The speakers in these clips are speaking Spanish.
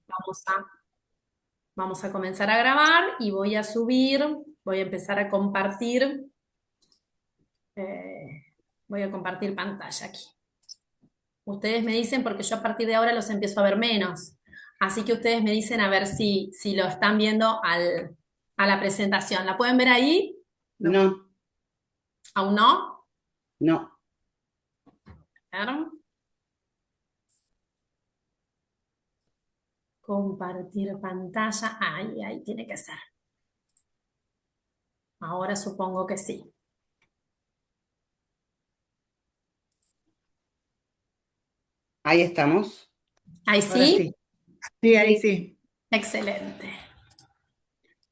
Vamos a, vamos a comenzar a grabar y voy a empezar a compartir, eh, voy a compartir pantalla aquí. Ustedes me dicen, porque yo a partir de ahora los empiezo a ver menos. Así que ustedes me dicen a ver si lo están viendo a la presentación. ¿La pueden ver ahí? No, ¿Aún no? no. A ver. Compartir pantalla. Ahí tiene que ser. Ahora supongo que sí. Ahí estamos. Ahí Ahora sí. sí. Sí, ahí sí. Excelente.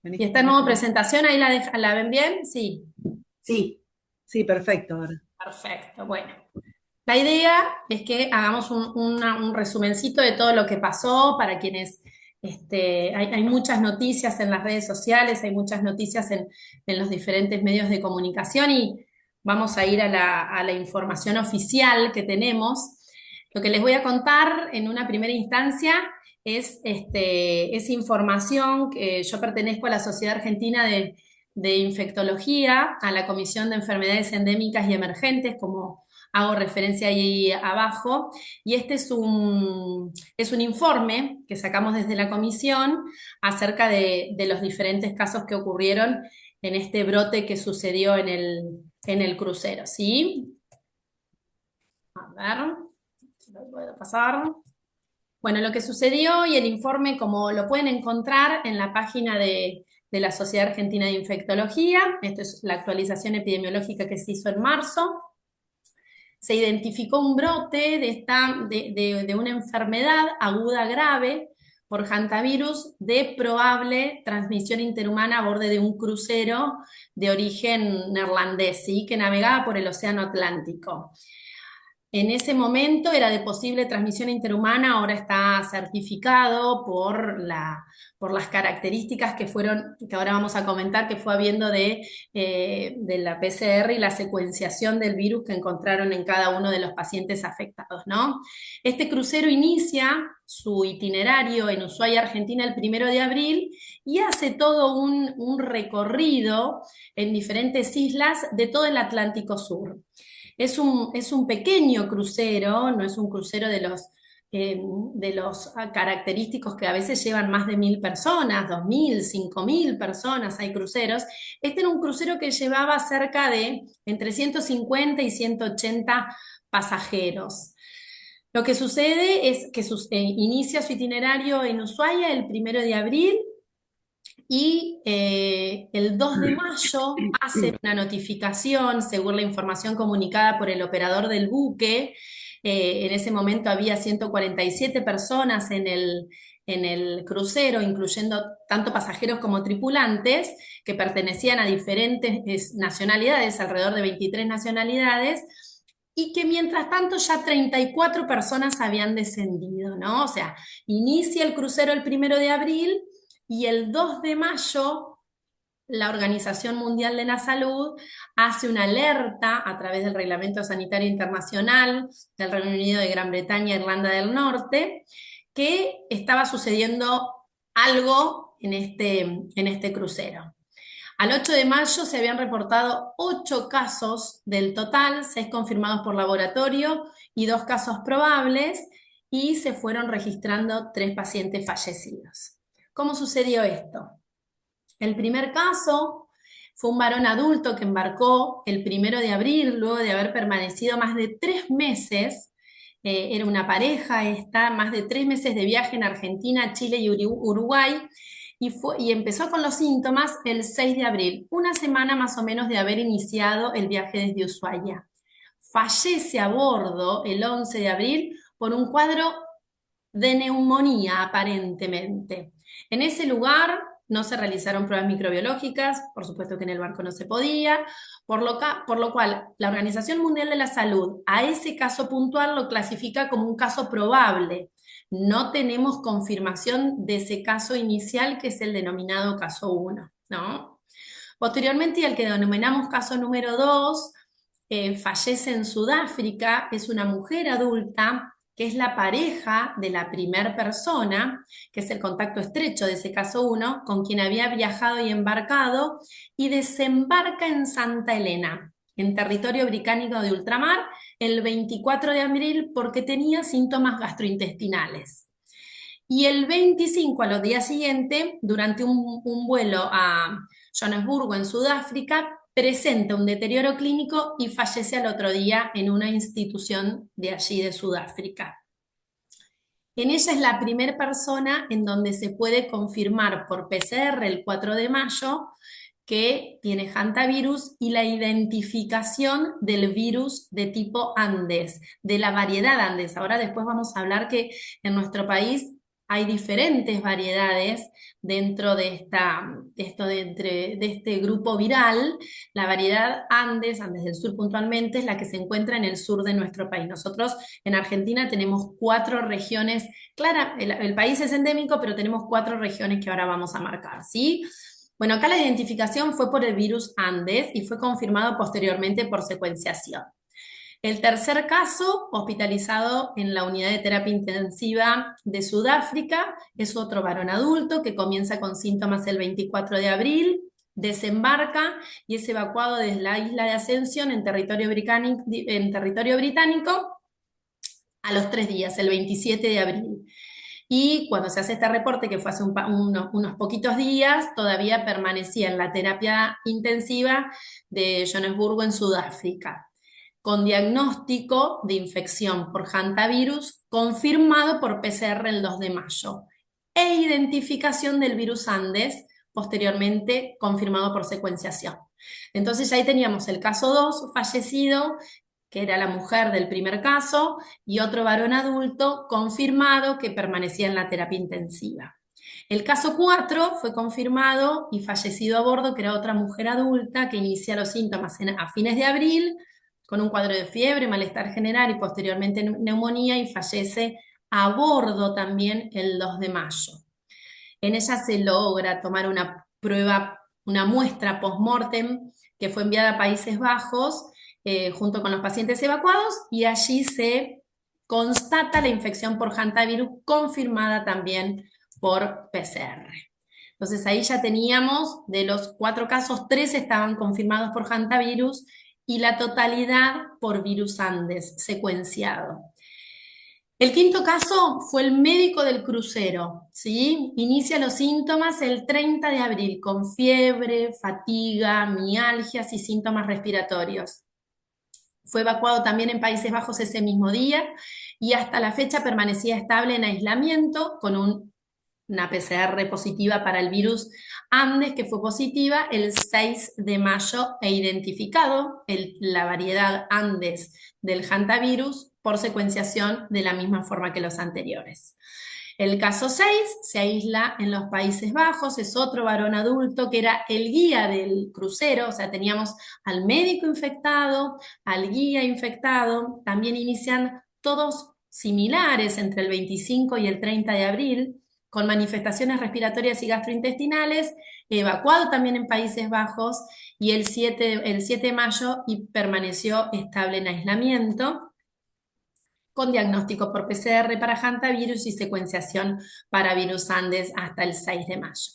¿Y Vení, esta vení nueva acá. presentación ahí la ven bien? Sí. Sí, sí, perfecto. Ahora. Perfecto. Bueno. La idea es que hagamos un resumencito de todo lo que pasó para quienes, hay muchas noticias en las redes sociales, hay muchas noticias en los diferentes medios de comunicación y vamos a ir a la información oficial que tenemos. Lo que les voy a contar en una primera instancia es información que yo pertenezco a la Sociedad Argentina de Infectología, a la Comisión de Enfermedades Endémicas y Emergentes, como hago referencia ahí abajo, y este es un informe que sacamos desde la comisión acerca de los diferentes casos que ocurrieron en este brote que sucedió en el crucero, ¿sí? A ver, si lo puedo pasar. Bueno, lo que sucedió y el informe, como lo pueden encontrar en la página de la Sociedad Argentina de Infectología, esto es la actualización epidemiológica que se hizo en marzo. Se identificó un brote de una enfermedad aguda grave por hantavirus de probable transmisión interhumana a bordo de un crucero de origen neerlandés, ¿sí? Que navegaba por el Océano Atlántico. En ese momento era de posible transmisión interhumana, ahora está certificado por las características que ahora vamos a comentar, que fue habiendo de la PCR y la secuenciación del virus que encontraron en cada uno de los pacientes afectados, ¿no? Este crucero inicia su itinerario en Ushuaia, Argentina, el 1 de abril y hace todo un recorrido en diferentes islas de todo el Atlántico Sur. Es un pequeño crucero, no es un crucero de los característicos que a veces llevan más de 1.000 personas, 2.000, 5.000 personas, hay cruceros. Este era un crucero que llevaba cerca de entre 150 y 180 pasajeros. Lo que sucede es que inicia su itinerario en Ushuaia el 1 de abril y el 2 de mayo hace una notificación, según la información comunicada por el operador del buque. En ese momento había 147 personas en el crucero, incluyendo tanto pasajeros como tripulantes, que pertenecían a diferentes nacionalidades, alrededor de 23 nacionalidades, y que mientras tanto ya 34 personas habían descendido, ¿no? O sea, inicia el crucero el 1 de abril y el 2 de mayo, la Organización Mundial de la Salud hace una alerta a través del Reglamento Sanitario Internacional del Reino Unido, de Gran Bretaña e Irlanda del Norte, que estaba sucediendo algo en este crucero. Al 8 de mayo se habían reportado 8 casos del total, 6 confirmados por laboratorio y 2 casos probables, y se fueron registrando 3 pacientes fallecidos. ¿Cómo sucedió esto? El primer caso fue un varón adulto que embarcó el 1 de abril, luego de haber permanecido más de 3 meses. Era una pareja esta, más de 3 meses de viaje en Argentina, Chile y Uruguay, y empezó con los síntomas el 6 de abril, una semana más o menos de haber iniciado el viaje desde Ushuaia. Fallece a bordo el 11 de abril por un cuadro de neumonía, aparentemente. En ese lugar no se realizaron pruebas microbiológicas, por supuesto que en el barco no se podía, por lo cual la Organización Mundial de la Salud a ese caso puntual lo clasifica como un caso probable. No tenemos confirmación de ese caso inicial, que es el denominado caso 1, ¿no? Posteriormente, y al que denominamos caso número 2, fallece en Sudáfrica, es una mujer adulta que es la pareja de la primer persona, que es el contacto estrecho de ese caso 1, con quien había viajado y embarcado, y desembarca en Santa Elena, en territorio británico de ultramar, el 24 de abril porque tenía síntomas gastrointestinales. Y el 25, a los días siguientes, durante un vuelo a Johannesburgo, en Sudáfrica, presenta un deterioro clínico y fallece al otro día en una institución de allí de Sudáfrica. En ella es la primera persona en donde se puede confirmar por PCR el 4 de mayo que tiene hantavirus y la identificación del virus de tipo Andes, de la variedad Andes. Ahora después vamos a hablar que en nuestro país hay diferentes variedades dentro de este grupo viral. La variedad Andes, Andes del Sur puntualmente, es la que se encuentra en el sur de nuestro país. Nosotros en Argentina tenemos 4 regiones, claro, el país es endémico, pero tenemos 4 regiones que ahora vamos a marcar, ¿sí? Bueno, acá la identificación fue por el virus Andes y fue confirmado posteriormente por secuenciación. El tercer caso, hospitalizado en la unidad de terapia intensiva de Sudáfrica, es otro varón adulto que comienza con síntomas el 24 de abril, desembarca y es evacuado desde la isla de Ascensión en territorio británico a los 3 días, el 27 de abril. Y cuando se hace este reporte, que fue hace unos poquitos días, todavía permanecía en la terapia intensiva de Johannesburgo en Sudáfrica, con diagnóstico de infección por hantavirus confirmado por PCR el 2 de mayo e identificación del virus Andes, posteriormente confirmado por secuenciación. Entonces ya ahí teníamos el caso 2, fallecido, que era la mujer del primer caso, y otro varón adulto confirmado que permanecía en la terapia intensiva. El caso 4 fue confirmado y fallecido a bordo, que era otra mujer adulta que inicia los síntomas a fines de abril, con un cuadro de fiebre, malestar general y posteriormente neumonía, y fallece a bordo también el 2 de mayo. En ella se logra tomar una prueba, una muestra post-mortem que fue enviada a Países Bajos junto con los pacientes evacuados, y allí se constata la infección por hantavirus confirmada también por PCR. Entonces ahí ya teníamos, de los 4 casos, 3 estaban confirmados por hantavirus y la totalidad por virus Andes secuenciado. El quinto caso fue el médico del crucero, ¿sí? Inicia los síntomas el 30 de abril con fiebre, fatiga, mialgias y síntomas respiratorios. Fue evacuado también en Países Bajos ese mismo día y hasta la fecha permanecía estable en aislamiento con una PCR positiva para el virus Andes, que fue positiva el 6 de mayo e identificado la variedad Andes del hantavirus por secuenciación de la misma forma que los anteriores. El caso 6 se aísla en los Países Bajos, es otro varón adulto que era el guía del crucero, o sea, teníamos al médico infectado, al guía infectado, también inician todos similares entre el 25 y el 30 de abril, con manifestaciones respiratorias y gastrointestinales, evacuado también en Países Bajos, y el 7 de mayo y permaneció estable en aislamiento, con diagnóstico por PCR para hantavirus y secuenciación para virus Andes hasta el 6 de mayo.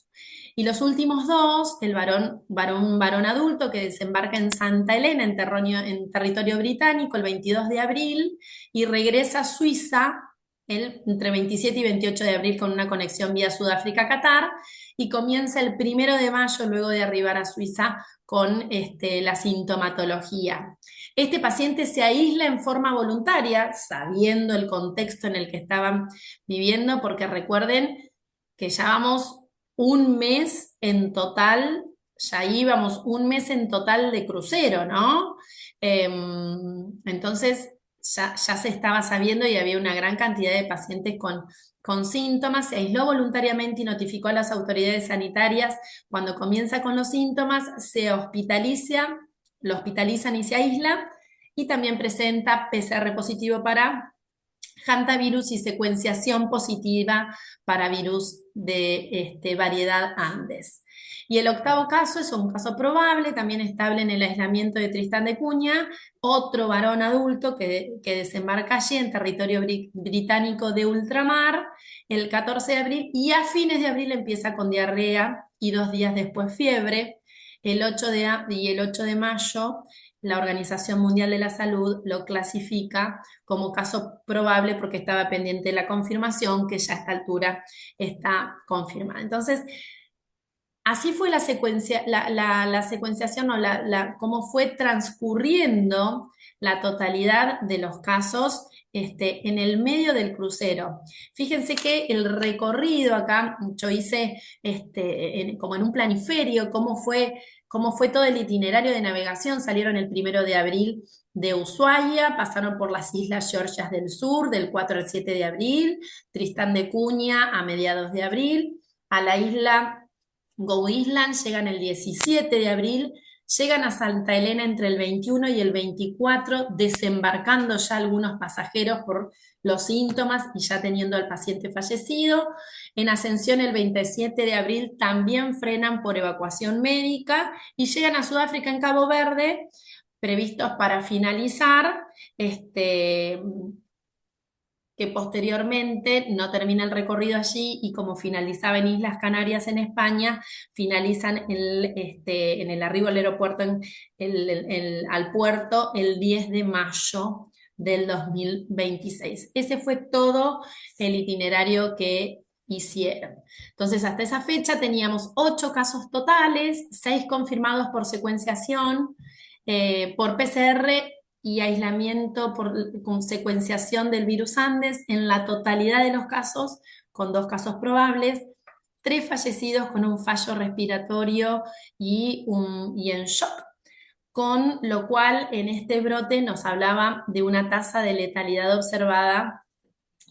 Y los últimos 2, el varón adulto que desembarca en Santa Elena, en territorio británico, el 22 de abril, y regresa a Suiza entre 27 y 28 de abril con una conexión vía Sudáfrica-Qatar, y comienza el 1 de mayo, luego de arribar a Suiza, con la sintomatología. Este paciente se aísla en forma voluntaria, sabiendo el contexto en el que estaban viviendo, porque recuerden que ya vamos un mes en total, ya íbamos un mes en total de crucero, ¿no? Entonces ya se estaba sabiendo y había una gran cantidad de pacientes con síntomas. Se aisló voluntariamente y notificó a las autoridades sanitarias. Cuando comienza con los síntomas, lo hospitalizan y se aísla, y también presenta PCR positivo para hantavirus y secuenciación positiva para virus de variedad Andes. Y el octavo caso es un caso probable, también estable en el aislamiento de Tristán de Cunha, otro varón adulto que desembarca allí en territorio británico de ultramar el 14 de abril y a fines de abril empieza con diarrea y 2 días después fiebre. El 8 de mayo la Organización Mundial de la Salud lo clasifica como caso probable porque estaba pendiente la confirmación, que ya a esta altura está confirmada. Entonces, así fue la secuenciación o cómo fue transcurriendo la totalidad de los casos en el medio del crucero. Fíjense que el recorrido acá, yo hice como en un planiferio, cómo fue todo el itinerario de navegación. Salieron el 1 de abril de Ushuaia, pasaron por las Islas Georgias del Sur del 4 al 7 de abril, Tristán de Cunha a mediados de abril, a la isla Go Island llegan el 17 de abril, llegan a Santa Elena entre el 21 y el 24, desembarcando ya algunos pasajeros por los síntomas y ya teniendo al paciente fallecido. En Ascensión el 27 de abril también frenan por evacuación médica y llegan a Sudáfrica en Cabo Verde, previstos para finalizar, que posteriormente no termina el recorrido allí y como finalizaba en Islas Canarias en España, finalizan en el arribo al aeropuerto, al puerto, el 10 de mayo del 2026. Ese fue todo el itinerario que hicieron. Entonces, hasta esa fecha teníamos 8 casos totales, 6 confirmados por secuenciación, por PCR y aislamiento con secuenciación del virus Andes en la totalidad de los casos, con 2 casos probables, 3 fallecidos con un fallo respiratorio y en shock, con lo cual en este brote nos hablaba de una tasa de letalidad observada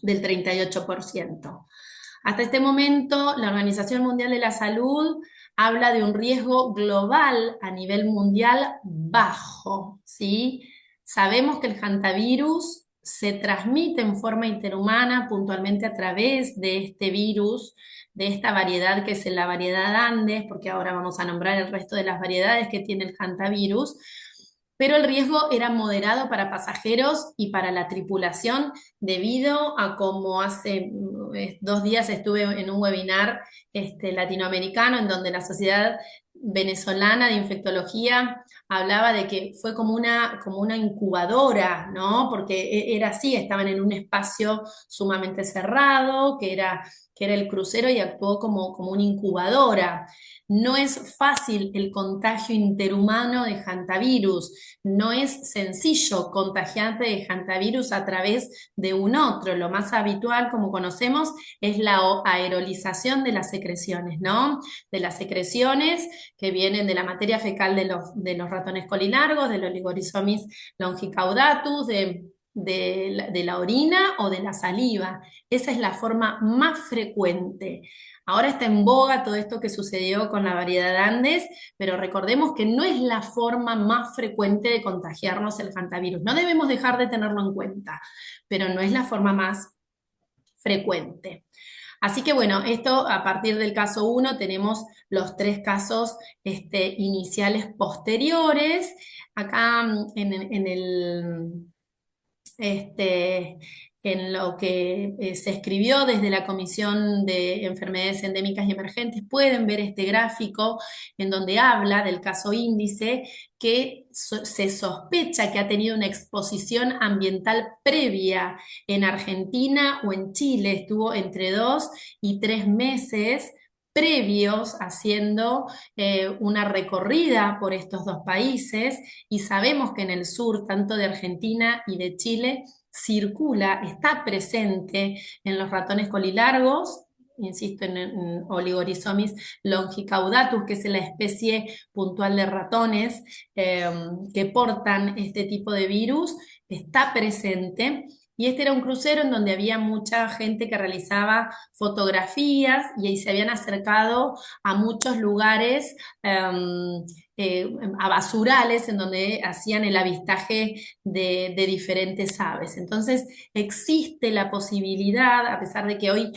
del 38%. Hasta este momento, la Organización Mundial de la Salud habla de un riesgo global a nivel mundial bajo, ¿sí? Sabemos que el hantavirus se transmite en forma interhumana, puntualmente a través de este virus, de esta variedad que es la variedad Andes, porque ahora vamos a nombrar el resto de las variedades que tiene el hantavirus, pero el riesgo era moderado para pasajeros y para la tripulación debido a como hace 2 días estuve en un webinar latinoamericano en donde la Sociedad Venezolana de Infectología hablaba de que fue como una incubadora, ¿no? Porque era así, estaban en un espacio sumamente cerrado, que era el crucero y actuó como una incubadora. No es fácil el contagio interhumano de hantavirus, no es sencillo contagiarte de hantavirus a través de un otro. Lo más habitual, como conocemos, es la aerolización de las secreciones, ¿no? De las secreciones que vienen de la materia fecal de los ratones colilargos, del Oligorhizomis longicaudatus, de la orina o de la saliva. Esa es la forma más frecuente. Ahora está en boga todo esto que sucedió con la variedad Andes, pero recordemos que no es la forma más frecuente de contagiarnos el hantavirus. No debemos dejar de tenerlo en cuenta, pero no es la forma más frecuente. Así que bueno, esto a partir del caso 1 tenemos los 3 casos iniciales posteriores. Acá en lo que se escribió desde la Comisión de Enfermedades Endémicas y Emergentes, pueden ver este gráfico en donde habla del caso índice que se sospecha que ha tenido una exposición ambiental previa en Argentina o en Chile, estuvo entre 2 y 3 meses previos haciendo una recorrida por estos 2 países y sabemos que en el sur, tanto de Argentina y de Chile, circula, está presente en los ratones colilargos, insisto en Oligorhizomis longicaudatus, que es la especie puntual de ratones que portan este tipo de virus, está presente Y este era un crucero en donde había mucha gente que realizaba fotografías y ahí se habían acercado a muchos lugares, a basurales, en donde hacían el avistaje de diferentes aves. Entonces, existe la posibilidad, a pesar de que hoy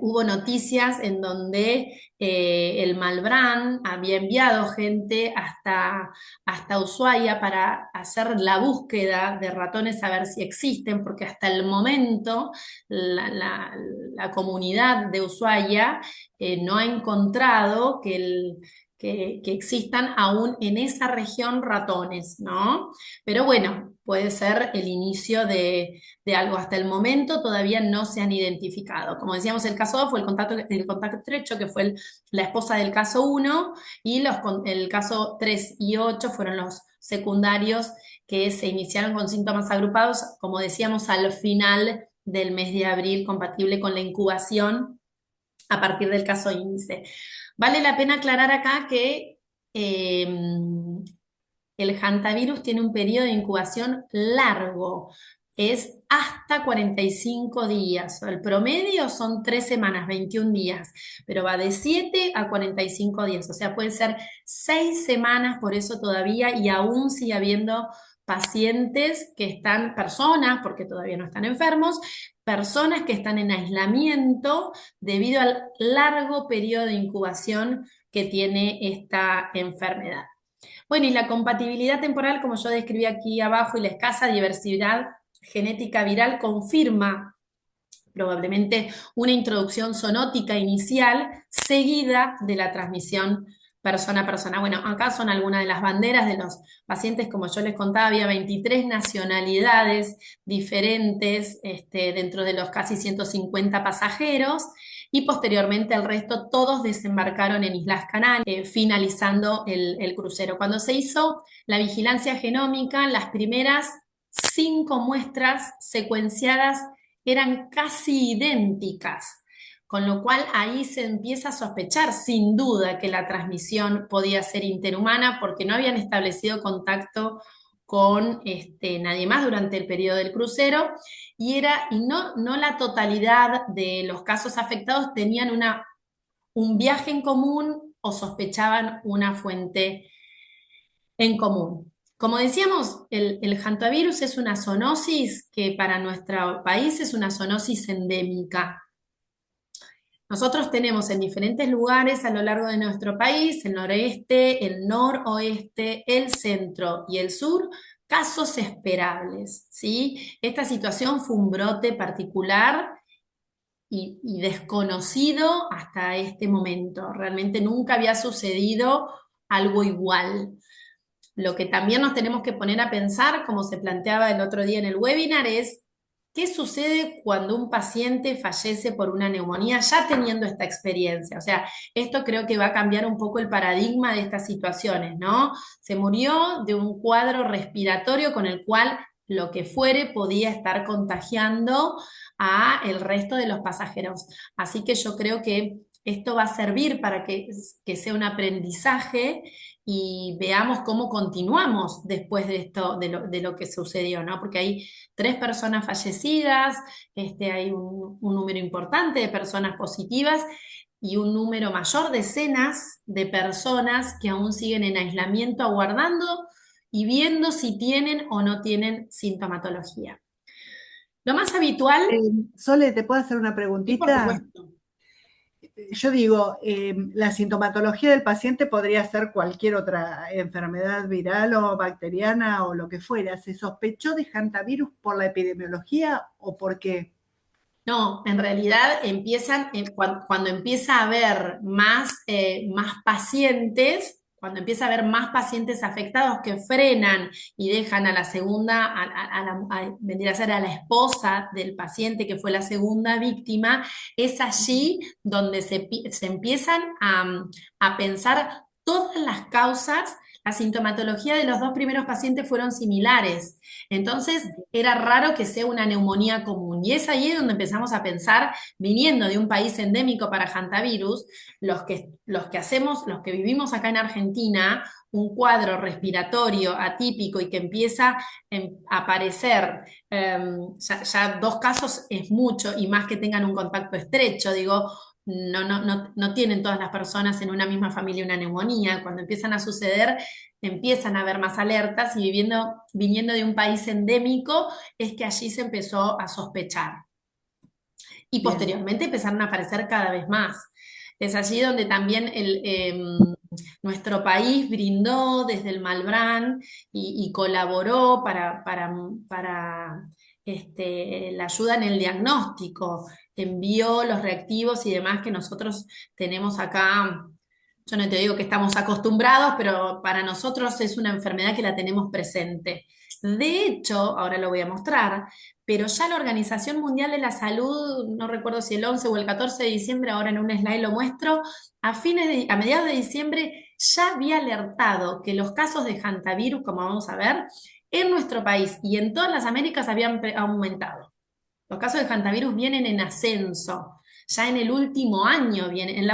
hubo noticias en donde el Malbrán había enviado gente hasta Ushuaia para hacer la búsqueda de ratones a ver si existen, porque hasta el momento la comunidad de Ushuaia no ha encontrado que existan aún en esa región ratones, ¿no? Pero bueno, puede ser el inicio de algo. Hasta el momento todavía no se han identificado. Como decíamos, el caso 2 fue el contacto estrecho, que fue la esposa del caso 1, y el caso 3 y 8 fueron los secundarios que se iniciaron con síntomas agrupados, como decíamos, al final del mes de abril, compatible con la incubación a partir del caso índice. Vale la pena aclarar acá que el hantavirus tiene un periodo de incubación largo, es hasta 45 días. El promedio son 3 semanas, 21 días, pero va de 7 a 45 días, o sea, puede ser 6 semanas, por eso todavía, y aún sigue habiendo pacientes que están, personas, porque todavía no están enfermos, personas que están en aislamiento debido al largo periodo de incubación que tiene esta enfermedad. Bueno, y la compatibilidad temporal, como yo describí aquí abajo, y la escasa diversidad genética viral confirma probablemente una introducción zoonótica inicial seguida de la transmisión persona a persona. Bueno, acá son algunas de las banderas de los pacientes, como yo les contaba, había 23 nacionalidades diferentes dentro de los casi 150 pasajeros, y posteriormente el resto todos desembarcaron en Islas Canarias, finalizando el crucero. Cuando se hizo la vigilancia genómica, las primeras 5 muestras secuenciadas eran casi idénticas, con lo cual ahí se empieza a sospechar sin duda que la transmisión podía ser interhumana, porque no habían establecido contacto con nadie más durante el periodo del crucero, y no la totalidad de los casos afectados tenían un viaje en común o sospechaban una fuente en común. Como decíamos, el hantavirus es una zoonosis que para nuestro país es una zoonosis endémica. Nosotros tenemos en diferentes lugares a lo largo de nuestro país, el noreste, el noroeste, el centro y el sur, casos esperables, ¿sí? Esta situación fue un brote particular y desconocido hasta este momento. Realmente nunca había sucedido algo igual. Lo que también nos tenemos que poner a pensar, como se planteaba el otro día en el webinar, es qué sucede cuando un paciente fallece por una neumonía ya teniendo esta experiencia. O sea, esto creo que va a cambiar un poco el paradigma de estas situaciones, ¿no? Se murió de un cuadro respiratorio con el cual lo que fuere podía estar contagiando a el resto de los pasajeros. Así que yo creo que esto va a servir para que sea un aprendizaje y veamos cómo continuamos después de esto, de lo que sucedió, ¿no? Porque hay 3 personas fallecidas, hay un número importante de personas positivas y un número mayor, decenas de personas que aún siguen en aislamiento aguardando y viendo si tienen o no tienen sintomatología. Lo más habitual... Sole, ¿te puedo hacer una Sí, por preguntita? supuesto. Yo digo, la sintomatología del paciente podría ser cualquier otra enfermedad viral o bacteriana o lo que fuera. ¿Se sospechó de hantavirus por la epidemiología o por qué? No, en realidad cuando empieza a haber más pacientes, cuando empieza a haber más pacientes afectados que frenan y dejan a la segunda, vendría a ser a la esposa del paciente que fue la segunda víctima, es allí donde se empiezan a pensar todas las causas, la sintomatología de los dos primeros pacientes fueron similares. Entonces, era raro que sea una neumonía común. Y es ahí donde empezamos a pensar, viniendo de un país endémico para hantavirus, los que vivimos acá en Argentina, un cuadro respiratorio atípico y que empieza a aparecer, ya 2 casos es mucho, y más que tengan un contacto estrecho, digo, no tienen todas las personas en una misma familia una neumonía. Cuando empiezan a suceder, empiezan a haber más alertas, y viniendo de un país endémico, es que allí se empezó a sospechar. Y Bien. posteriormente empezaron a aparecer cada vez más. Es allí donde también nuestro país brindó desde el Malbrán y colaboró para la ayuda en el diagnóstico. Envió los reactivos y demás que nosotros tenemos acá. Yo no te digo que estamos acostumbrados, pero para nosotros es una enfermedad que la tenemos presente. De hecho, ahora lo voy a mostrar, pero ya la Organización Mundial de la Salud, no recuerdo si el 11 o el 14 de diciembre, ahora en un slide lo muestro, a mediados de diciembre ya había alertado que los casos de hantavirus, como vamos a ver, en nuestro país y en todas las Américas habían aumentado. Los casos de hantavirus vienen en ascenso. Ya en el último año viene,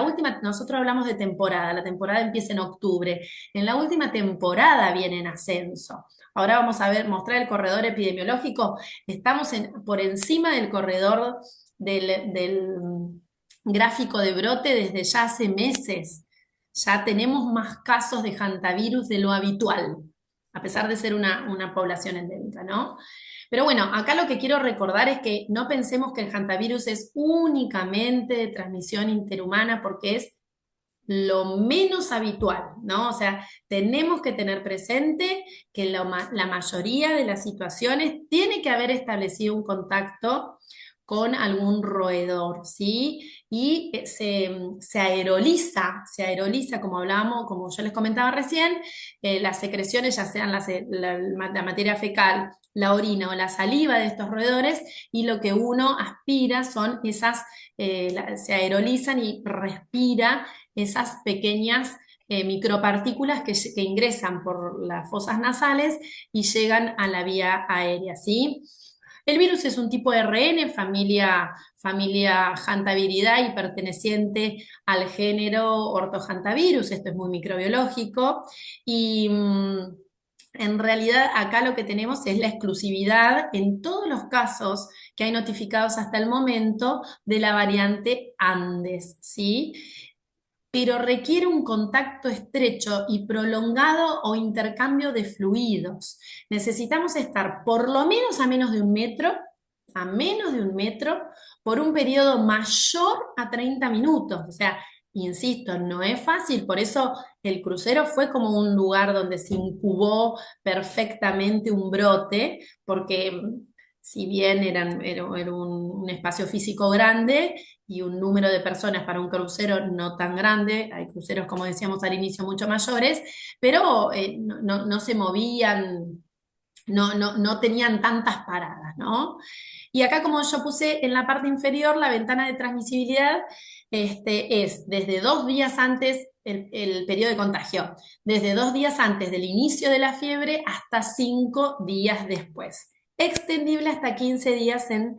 nosotros hablamos de temporada, la temporada empieza en octubre, en la última temporada viene en ascenso. Ahora vamos a mostrar el corredor epidemiológico. Estamos por encima del corredor del gráfico de brote desde ya hace meses. Ya tenemos más casos de hantavirus de lo habitual, a pesar de ser una población endémica, ¿no? Pero bueno, acá lo que quiero recordar es que no pensemos que el hantavirus es únicamente de transmisión interhumana, porque es lo menos habitual, ¿no? O sea, tenemos que tener presente que la mayoría de las situaciones tiene que haber establecido un contacto con algún roedor, ¿sí? Y se aeroliza, como hablábamos, como yo les comentaba recién, las secreciones, ya sean la materia fecal, la orina o la saliva de estos roedores, y lo que uno aspira son se aerolizan y respira esas pequeñas micropartículas que ingresan por las fosas nasales y llegan a la vía aérea, ¿sí? El virus es un tipo de RN, familia Hantaviridae, y perteneciente al género Orthohantavirus. Esto es muy microbiológico. Y en realidad acá lo que tenemos es la exclusividad en todos los casos que hay notificados hasta el momento de la variante Andes, ¿sí? Pero requiere un contacto estrecho y prolongado o intercambio de fluidos. Necesitamos estar por lo menos a menos de un metro, por un periodo mayor a 30 minutos. O sea, insisto, no es fácil, por eso el crucero fue como un lugar donde se incubó perfectamente un brote, porque si bien era un espacio físico grande y un número de personas para un crucero no tan grande, hay cruceros, como decíamos al inicio, mucho mayores, pero no se movían, no tenían tantas paradas, ¿no? Y acá, como yo puse en la parte inferior, la ventana de transmisibilidad es desde 2 días antes el periodo de contagio, desde 2 días antes del inicio de la fiebre hasta 5 días después, extendible hasta 15 días en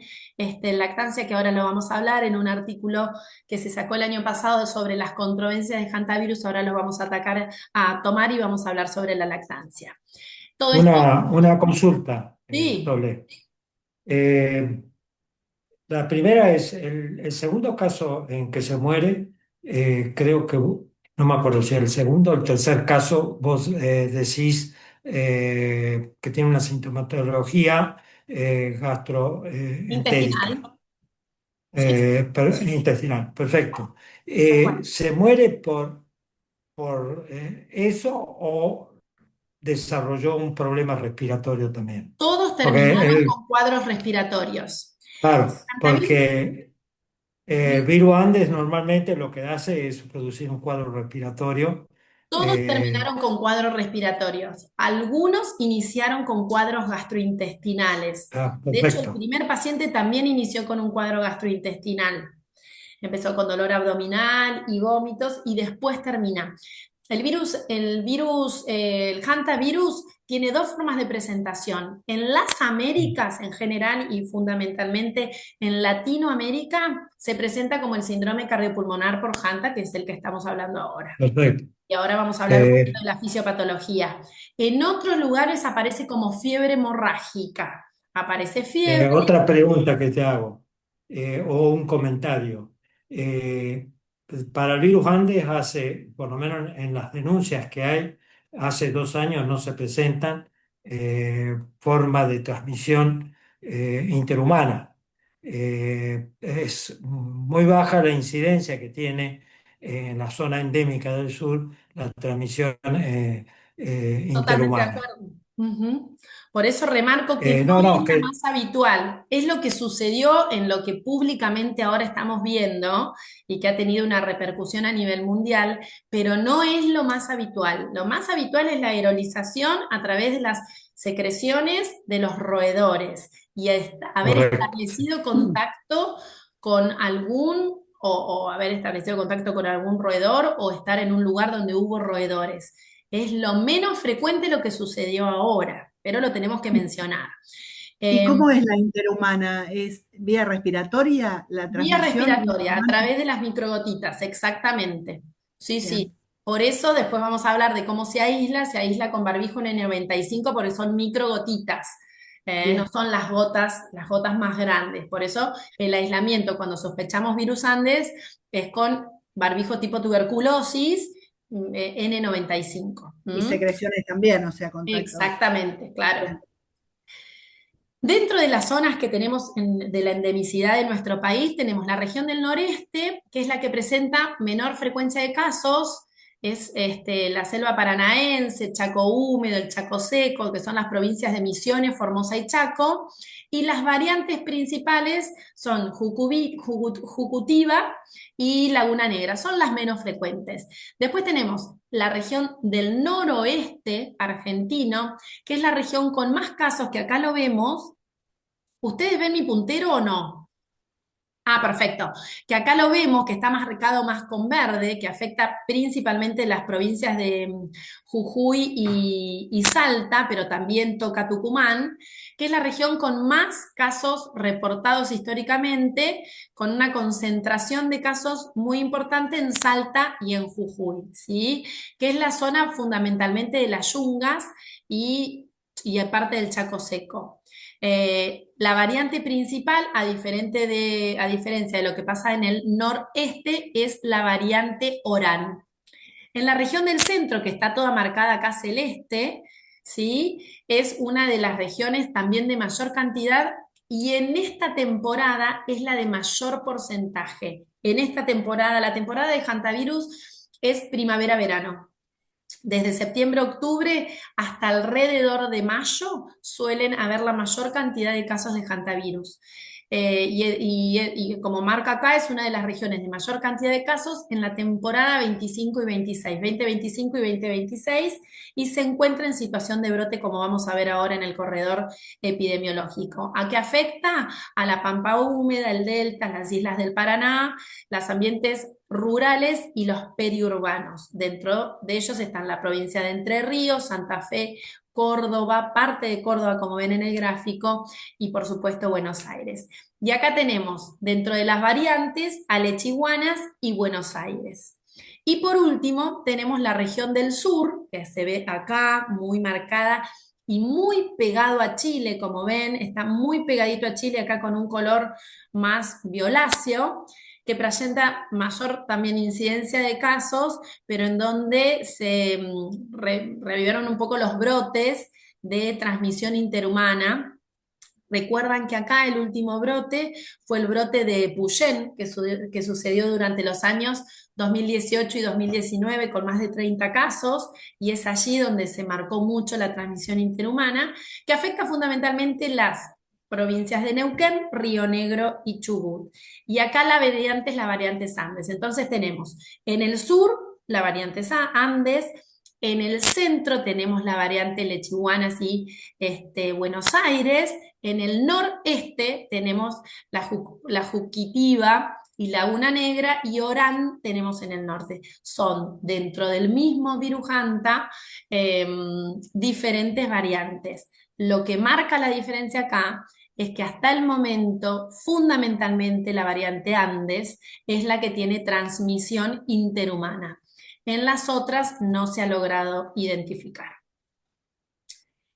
lactancia, que ahora lo vamos a hablar en un artículo que se sacó el año pasado sobre las controversias de hantavirus. Ahora los vamos a tomar y vamos a hablar sobre la lactancia. Todo esto, Una consulta, sí, Sole. Eh, la primera es el segundo caso en que se muere, creo que, no me acuerdo si el segundo o el tercer caso, vos decís que tiene una sintomatología gastroentérica, intestinal. Sí, intestinal, perfecto. tal cual. ¿Se muere por eso o desarrolló un problema respiratorio también? Todos Porque, terminaron con cuadros respiratorios. claro, Hantavirus, porque virus Andes normalmente lo que hace es producir un cuadro respiratorio. todos eh, terminaron con cuadros respiratorios. Algunos iniciaron con cuadros gastrointestinales. De hecho, el perfecto. primer paciente también inició con un cuadro gastrointestinal. Empezó con dolor abdominal y vómitos y después termina. el hantavirus tiene dos formas de presentación. En las Américas, en general y fundamentalmente en Latinoamérica, se presenta como el síndrome cardiopulmonar por Hanta, que es el que estamos hablando ahora. Perfecto. Y ahora vamos a hablar un poquito Eh, de la fisiopatología. En otros lugares aparece como fiebre hemorrágica. Aparece fiebre. Otra pregunta que te hago, o un comentario. Eh, para el virus Andes hace, por lo menos en las denuncias que hay, hace 2 años no se presentan formas de transmisión interhumana. Es muy baja la incidencia que tiene en la zona endémica del sur la transmisión Totalmente de interhumana. acuerdo. Ujú. Por eso remarco que no No, es no, la que más habitual, es lo que sucedió en lo que públicamente ahora estamos viendo y que ha tenido una repercusión a nivel mundial, pero no es lo más habitual. Lo más habitual es la aerolización a través de las secreciones de los roedores y haber correcto. establecido contacto con o haber establecido contacto con algún roedor o estar en un lugar donde hubo roedores. Es lo menos frecuente lo que sucedió ahora, pero lo tenemos que mencionar. ¿Y Eh, cómo es la interhumana? ¿Es vía respiratoria la Vía transmisión respiratoria, a interhumana? través de las microgotitas, exactamente. Sí, sí. Bien, Por eso después vamos a hablar de cómo se aísla con barbijo N95 porque son microgotitas, no bien. son las gotas más grandes. Por eso el aislamiento cuando sospechamos virus Andes es con barbijo tipo tuberculosis, N95. Y secreciones también, o sea, contacto. Exactamente, claro. Bien. Dentro de las zonas que tenemos de la endemicidad de nuestro país, tenemos la región del noreste, que es la que presenta menor frecuencia de casos, es la selva paranaense, Chaco húmedo, el Chaco seco, que son las provincias de Misiones, Formosa y Chaco, y las variantes principales son Jucutiva y Laguna Negra, son las menos frecuentes. Después tenemos la región del noroeste argentino, que es la región con más casos, que acá lo vemos. ¿Ustedes ven mi puntero o no? Ah, perfecto. Que acá lo vemos, que está marcado más con verde, que afecta principalmente las provincias de Jujuy y Salta, pero también toca Tucumán, que es la región con más casos reportados históricamente, con una concentración de casos muy importante en Salta y en Jujuy, ¿sí? Que es la zona fundamentalmente de las yungas y parte del Chaco seco. La variante principal, a diferencia de lo que pasa en el noreste, es la variante Orán. En la región del centro, que está toda marcada acá celeste, ¿sí? Es una de las regiones también de mayor cantidad y en esta temporada es la de mayor porcentaje. En esta temporada, la temporada de hantavirus es primavera-verano. Desde septiembre a octubre hasta alrededor de mayo suelen haber la mayor cantidad de casos de hantavirus. Y como marca acá, es una de las regiones de mayor cantidad de casos en la temporada 25 y 26, 2025 y 2026, y se encuentra en situación de brote, como vamos a ver ahora en el corredor epidemiológico. ¿A qué afecta? A la pampa húmeda, el delta, las islas del Paraná, los ambientes rurales y los periurbanos. Dentro de ellos están la provincia de Entre Ríos, Santa Fe, Córdoba, parte de Córdoba, como ven en el gráfico, y por supuesto Buenos Aires. Y acá tenemos, dentro de las variantes, Alechihuanas y Buenos Aires. Y por último, tenemos la región del sur, que se ve acá, muy marcada y muy pegado a Chile, como ven, está muy pegadito a Chile, acá con un color más violáceo, que presenta mayor también incidencia de casos, pero en donde se revivieron un poco los brotes de transmisión interhumana. Recuerdan que acá el último brote fue el brote de Puyén, que sucedió durante los años 2018 y 2019 con más de 30 casos, y es allí donde se marcó mucho la transmisión interhumana, que afecta fundamentalmente las provincias de Neuquén, Río Negro y Chubut. Y acá la variante es la variante Andes. Entonces tenemos en el sur la variante Andes, en el centro tenemos la variante Lechihuanas y Buenos Aires, en el noreste tenemos la Juquitiva y Laguna Negra, y Orán tenemos en el norte. Son dentro del mismo virus Hanta diferentes variantes. Lo que marca la diferencia acá es que hasta el momento, fundamentalmente la variante Andes es la que tiene transmisión interhumana. En las otras no se ha logrado identificar.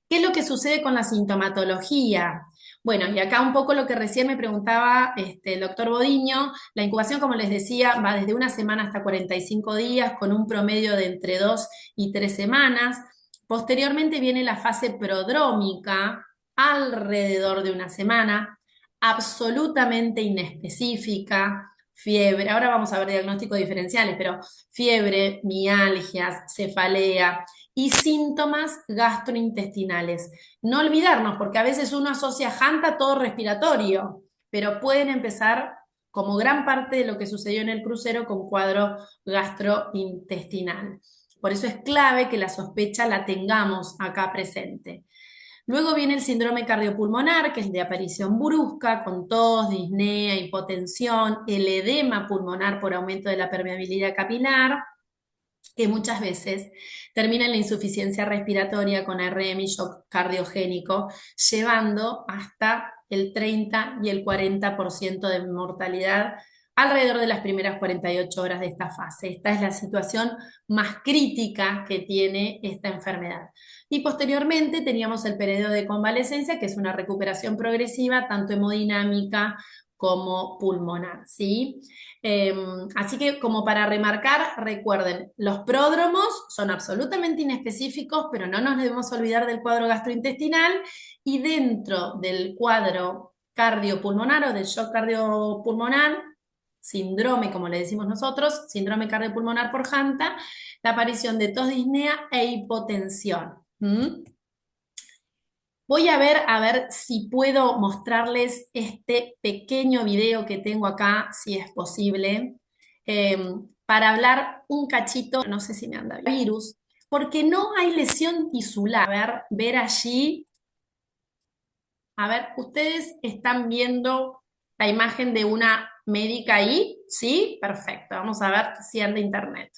¿Qué es lo que sucede con la sintomatología? Bueno, y acá un poco lo que recién me preguntaba el doctor Bodiño, la incubación, como les decía, va desde una semana hasta 45 días, con un promedio de entre 2 y 3 semanas. Posteriormente viene la fase prodrómica, alrededor de una semana, absolutamente inespecífica, fiebre, ahora vamos a ver diagnósticos diferenciales, pero fiebre, mialgias, cefalea y síntomas gastrointestinales. No olvidarnos, porque a veces uno asocia Hanta a todo respiratorio, pero pueden empezar, como gran parte de lo que sucedió en el crucero, con cuadro gastrointestinal. Por eso es clave que la sospecha la tengamos acá presente. Luego viene el síndrome cardiopulmonar, que es de aparición brusca, con tos, disnea, hipotensión, el edema pulmonar por aumento de la permeabilidad capilar, que muchas veces termina en la insuficiencia respiratoria con RM y shock cardiogénico, llevando hasta el 30 y el 40% de mortalidad alrededor de las primeras 48 horas de esta fase. Esta es la situación más crítica que tiene esta enfermedad. Y posteriormente teníamos el periodo de convalecencia, que es una recuperación progresiva, tanto hemodinámica como pulmonar, ¿sí? Así que como para remarcar, recuerden, los pródromos son absolutamente inespecíficos, pero no nos debemos olvidar del cuadro gastrointestinal, y dentro del cuadro cardiopulmonar o del shock cardiopulmonar, síndrome, como le decimos nosotros, síndrome cardiopulmonar por Hanta, la aparición de tos, disnea e hipotensión. Voy a ver si puedo mostrarles este pequeño video que tengo acá, si es posible, para hablar un cachito, no sé si me anda bien, virus, porque no hay lesión tisular. A ver allí, a ver, ¿ustedes están viendo la imagen de una médica ahí? ¿Sí? Perfecto, vamos a ver si anda internet.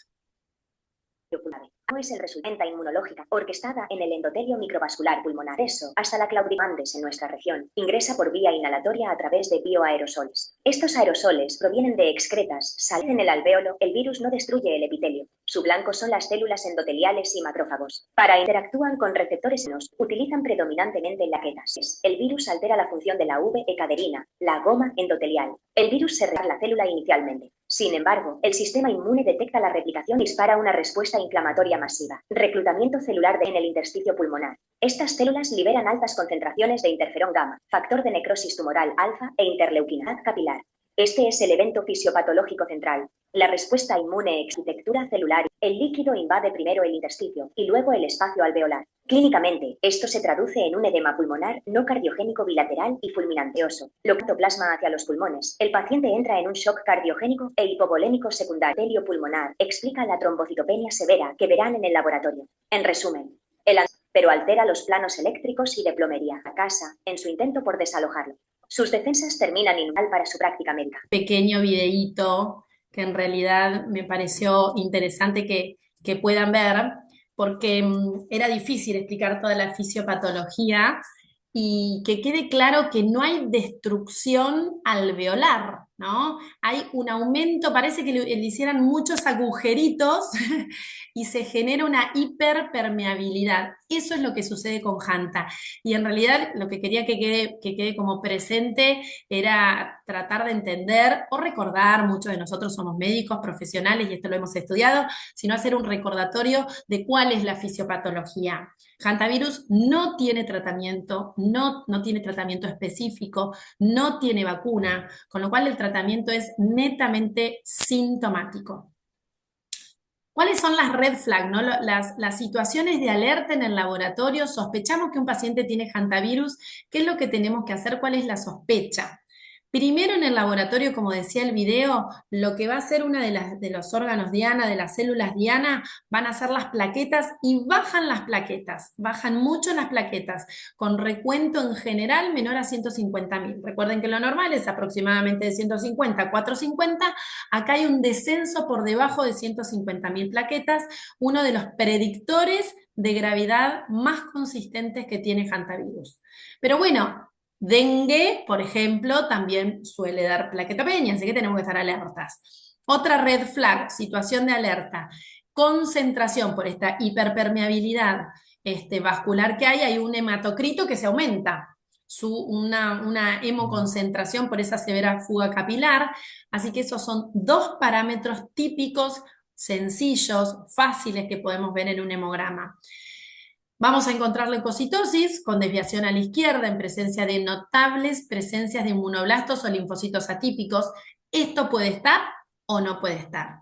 No es el resultante inmunológica orquestada en el endotelio microvascular pulmonar. Eso, hasta la claudimandes en nuestra región, ingresa por vía inhalatoria a través de bioaerosoles. Estos aerosoles provienen de excretas, salen en el alvéolo. El virus no destruye el epitelio. Su blanco son las células endoteliales y macrófagos. Para interactúan con receptores senos, utilizan predominantemente laquetas. El virus altera la función de la V-caderina, la goma endotelial. El virus se repara la célula inicialmente. Sin embargo, el sistema inmune detecta la replicación y dispara una respuesta inflamatoria masiva. Reclutamiento celular en el intersticio pulmonar. Estas células liberan altas concentraciones de interferón gamma, factor de necrosis tumoral alfa e interleuquina capilar. Este es el evento fisiopatológico central. La respuesta inmune, arquitectura celular. El líquido invade primero el intersticio y luego el espacio alveolar. Clínicamente, esto se traduce en un edema pulmonar no cardiogénico bilateral y fulminanteoso, lo que plasma hacia los pulmones. El paciente entra en un shock cardiogénico e hipovolémico secundario. Epitelio pulmonar explica la trombocitopenia severa que verán en el laboratorio. En resumen, pero altera los planos eléctricos y de plomería a casa en su intento por desalojarlo. Sus defensas terminan inútil para su práctica médica. Pequeño videíto que en realidad me pareció interesante que puedan ver, porque era difícil explicar toda la fisiopatología y que quede claro que no hay destrucción alveolar, ¿no? Hay un aumento, parece que le hicieran muchos agujeritos y se genera una hiperpermeabilidad. Eso es lo que sucede con Hanta. Y en realidad lo que quería que quede como presente era tratar de entender o recordar, muchos de nosotros somos médicos profesionales y esto lo hemos estudiado, sino hacer un recordatorio de cuál es la fisiopatología. Hantavirus no tiene tratamiento, no tiene tratamiento específico, no tiene vacuna, con lo cual el tratamiento es netamente sintomático. ¿Cuáles son las red flags, ¿no? Las situaciones de alerta en el laboratorio? Sospechamos que un paciente tiene hantavirus. ¿Qué es lo que tenemos que hacer? ¿Cuál es la sospecha? Primero en el laboratorio, como decía el video, lo que va a hacer una de los órganos Diana, de las células Diana, van a ser las plaquetas y bajan las plaquetas, bajan mucho las plaquetas, con recuento en general menor a 150.000. Recuerden que lo normal es aproximadamente de 150 a 450, acá hay un descenso por debajo de 150.000 plaquetas, uno de los predictores de gravedad más consistentes que tiene hantavirus. Pero bueno, dengue, por ejemplo, también suele dar plaquetopenia, así que tenemos que estar alertas. Otra red flag, situación de alerta, concentración por esta hiperpermeabilidad vascular que hay un hematocrito que se aumenta, una hemoconcentración por esa severa fuga capilar, así que esos son dos parámetros típicos, sencillos, fáciles que podemos ver en un hemograma. Vamos a encontrar leucocitosis con desviación a la izquierda en presencia de notables presencias de inmunoblastos o linfocitos atípicos. Esto puede estar o no puede estar.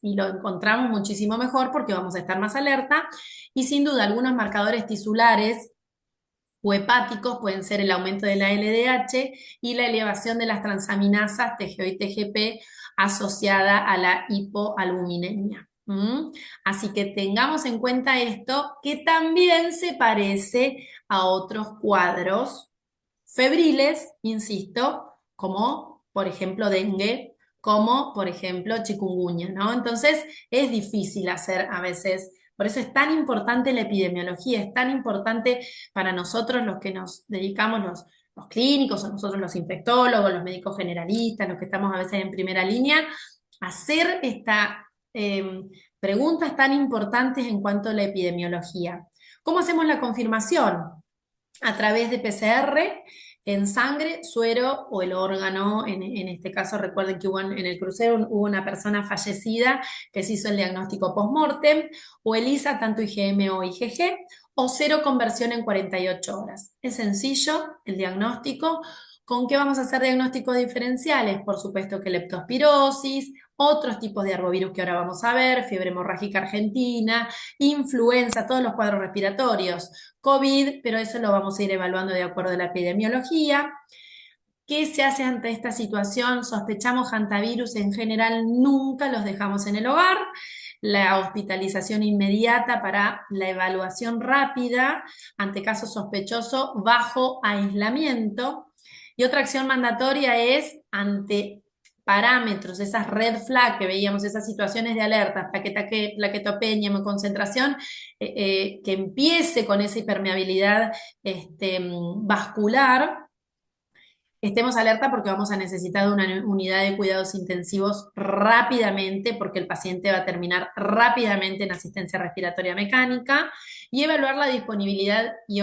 Y lo encontramos muchísimo mejor porque vamos a estar más alerta. Y sin duda, algunos marcadores tisulares o hepáticos pueden ser el aumento de la LDH y la elevación de las transaminasas TGO y TGP asociada a la hipoalbuminemia. Así que tengamos en cuenta esto, que también se parece a otros cuadros febriles, insisto, como por ejemplo dengue, como por ejemplo chikungunya, ¿no? Entonces es difícil hacer a veces, por eso es tan importante la epidemiología, es tan importante para nosotros los que nos dedicamos, los clínicos, o nosotros los infectólogos, los médicos generalistas, los que estamos a veces en primera línea, hacer esta preguntas tan importantes en cuanto a la epidemiología. ¿Cómo hacemos la confirmación? A través de PCR en sangre, suero o el órgano. En este caso, recuerden que en el crucero hubo una persona fallecida que se hizo el diagnóstico post-mortem, o ELISA, tanto IgM o IgG, o cero conversión en 48 horas. Es sencillo el diagnóstico. ¿Con qué vamos a hacer diagnósticos diferenciales? Por supuesto que leptospirosis, otros tipos de arbovirus que ahora vamos a ver, fiebre hemorrágica argentina, influenza, todos los cuadros respiratorios, COVID, pero eso lo vamos a ir evaluando de acuerdo a la epidemiología. ¿Qué se hace ante esta situación? Sospechamos hantavirus, en general nunca los dejamos en el hogar. La hospitalización inmediata para la evaluación rápida ante caso sospechoso bajo aislamiento. Y otra acción mandatoria es ante parámetros, esas red flag que veíamos, esas situaciones de alerta, plaquetopenia, hemoconcentración, que empiece con esa hipermeabilidad vascular. Estemos alerta porque vamos a necesitar una unidad de cuidados intensivos rápidamente, porque el paciente va a terminar rápidamente en asistencia respiratoria mecánica, y evaluar la disponibilidad y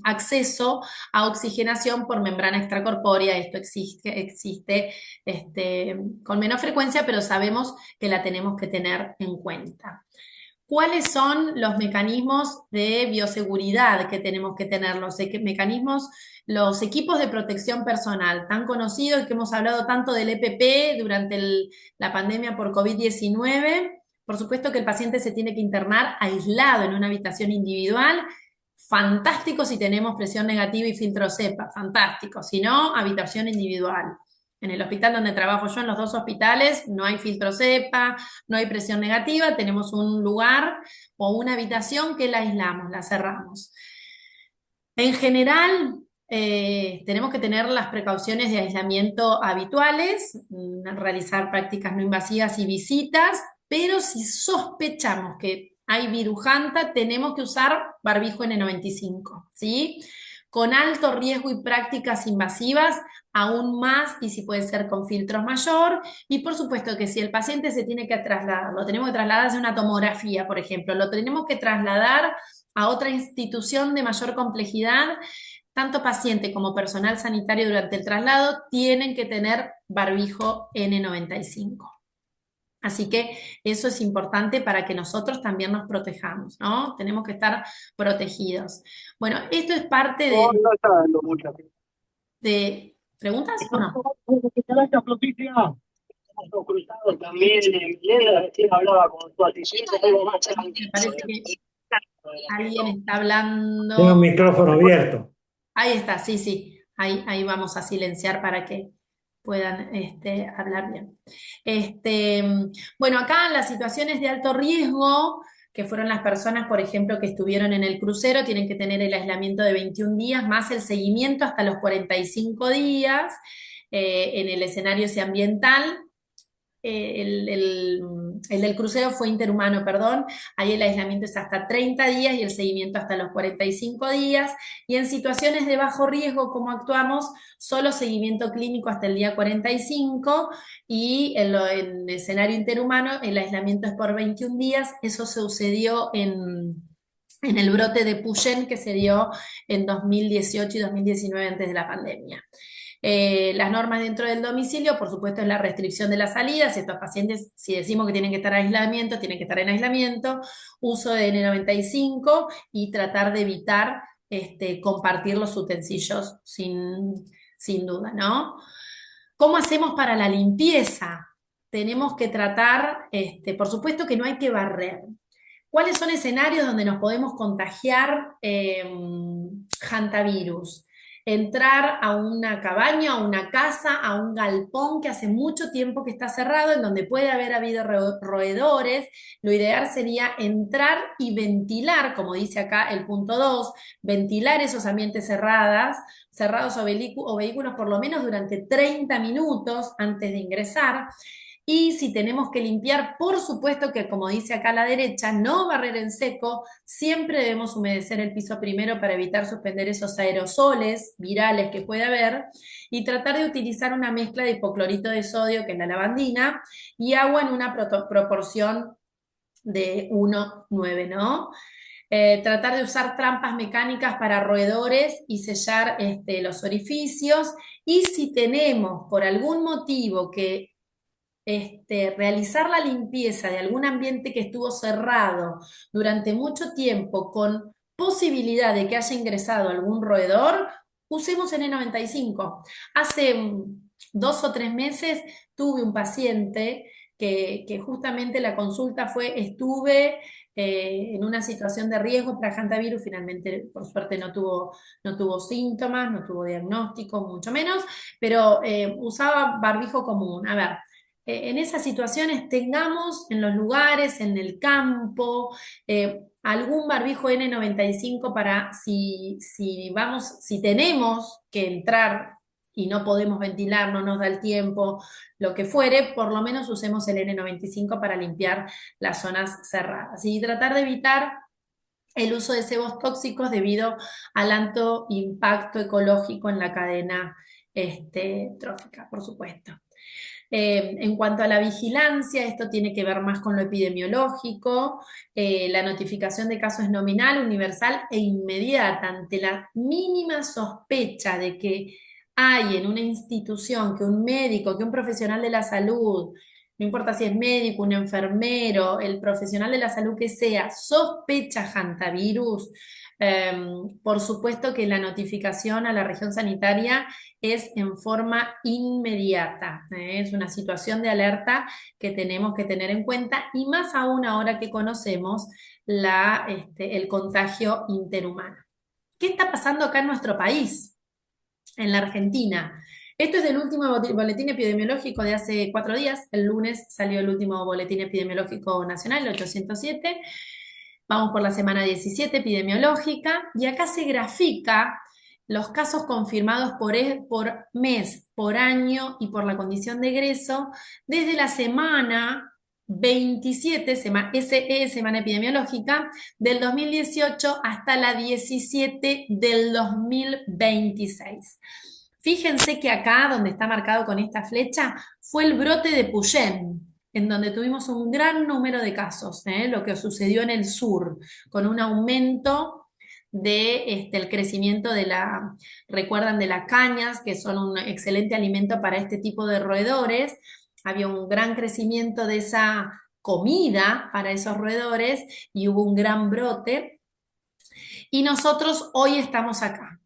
acceso a oxigenación por membrana extracorpórea. Esto existe con menos frecuencia, pero sabemos que la tenemos que tener en cuenta. ¿Cuáles son los mecanismos de bioseguridad que tenemos que tener? Los equipos de protección personal, tan conocidos que hemos hablado tanto del EPP durante la pandemia por COVID-19. Por supuesto que el paciente se tiene que internar aislado en una habitación individual. Fantástico si tenemos presión negativa y filtro cepa, fantástico. Si no, habitación individual. En el hospital donde trabajo yo, en los dos hospitales, no hay filtro cepa, no hay presión negativa, tenemos un lugar o una habitación que la aislamos, la cerramos. En general, tenemos que tener las precauciones de aislamiento habituales, realizar prácticas no invasivas y visitas, pero si sospechamos que hay virus hanta, tenemos que usar barbijo N95, ¿sí? Con alto riesgo y prácticas invasivas, aún más, y si puede ser con filtros mayor, y por supuesto que si el paciente se tiene que trasladar, lo tenemos que trasladar a hacer una tomografía, por ejemplo, lo tenemos que trasladar a otra institución de mayor complejidad, tanto paciente como personal sanitario durante el traslado tienen que tener barbijo N95. Así que eso es importante para que nosotros también nos protejamos, ¿no? Tenemos que estar protegidos. Bueno, esto es parte No, no está dando mucha. de ¿preguntas o no? Esta noticia hemos cruzado también en Milena, recién hablaba con tu asistente, algo más Me parece que alguien está Tengo el hablando. micrófono abierto. Ahí está, sí, sí. ahí vamos a silenciar para que puedan hablar bien. Bueno, acá las situaciones de alto riesgo, que fueron las personas, por ejemplo, que estuvieron en el crucero, tienen que tener el aislamiento de 21 días más el seguimiento hasta los 45 días. En el escenario ese ambiental, el del crucero fue interhumano, perdón, ahí el aislamiento es hasta 30 días y el seguimiento hasta los 45 días, y en situaciones de bajo riesgo, ¿cómo actuamos? Solo seguimiento clínico hasta el día 45, y en escenario interhumano el aislamiento es por 21 días, eso sucedió en el brote de Puyen que se dio en 2018 y 2019 antes de la pandemia. Las normas dentro del domicilio, por supuesto, es la restricción de la salida. Si estos pacientes, si decimos que tienen que estar en aislamiento, tienen que estar en aislamiento, uso de N95 y tratar de evitar compartir los utensilios sin duda, ¿no? ¿Cómo hacemos para la limpieza? Tenemos que tratar, por supuesto que no hay que barrer. ¿Cuáles son escenarios donde nos podemos contagiar hantavirus? Entrar a una cabaña, a una casa, a un galpón que hace mucho tiempo que está cerrado, en donde puede haber habido roedores. Lo ideal sería entrar y ventilar, como dice acá el punto 2, ventilar esos ambientes cerrados o vehículos por lo menos durante 30 minutos antes de ingresar. Y si tenemos que limpiar, por supuesto que, como dice acá a la derecha, no barrer en seco, siempre debemos humedecer el piso primero para evitar suspender esos aerosoles virales que puede haber, y tratar de utilizar una mezcla de hipoclorito de sodio, que es la lavandina, y agua en una proporción de 1:9, ¿no? Tratar de usar trampas mecánicas para roedores y sellar los orificios, y si tenemos por algún motivo que realizar la limpieza de algún ambiente que estuvo cerrado durante mucho tiempo con posibilidad de que haya ingresado algún roedor, usemos N95. Hace 2 o 3 meses tuve un paciente que justamente la consulta fue, estuve en una situación de riesgo para hantavirus, finalmente por suerte no tuvo síntomas, no tuvo diagnóstico, mucho menos, pero usaba barbijo común. A ver, en esas situaciones tengamos en los lugares, en el campo, algún barbijo N95 para si tenemos que entrar y no podemos ventilar, no nos da el tiempo, lo que fuere, por lo menos usemos el N95 para limpiar las zonas cerradas. Y tratar de evitar el uso de sebos tóxicos debido al alto impacto ecológico en la cadena trófica, por supuesto. En cuanto a la vigilancia, esto tiene que ver más con lo epidemiológico. La notificación de casos es nominal, universal e inmediata. Ante la mínima sospecha de que hay en una institución que un médico, que un profesional de la salud, no importa si es médico, un enfermero, el profesional de la salud que sea, sospecha hantavirus, por supuesto que la notificación a la región sanitaria es en forma inmediata. Es una situación de alerta que tenemos que tener en cuenta, y más aún ahora que conocemos el contagio interhumano. ¿Qué está pasando acá en nuestro país? En la Argentina. Esto es del último boletín epidemiológico de hace 4 días. El lunes salió el último boletín epidemiológico nacional, el 807. Vamos por la semana 17 epidemiológica, y acá se grafica los casos confirmados por mes, por año y por la condición de egreso desde la semana 27, semana epidemiológica, del 2018 hasta la 17 del 2026. Fíjense que acá, donde está marcado con esta flecha, fue el brote de Puyen, en donde tuvimos un gran número de casos, lo que sucedió en el sur, con un aumento el crecimiento recuerdan de las cañas, que son un excelente alimento para este tipo de roedores. Había un gran crecimiento de esa comida para esos roedores y hubo un gran brote. Y nosotros hoy estamos acá.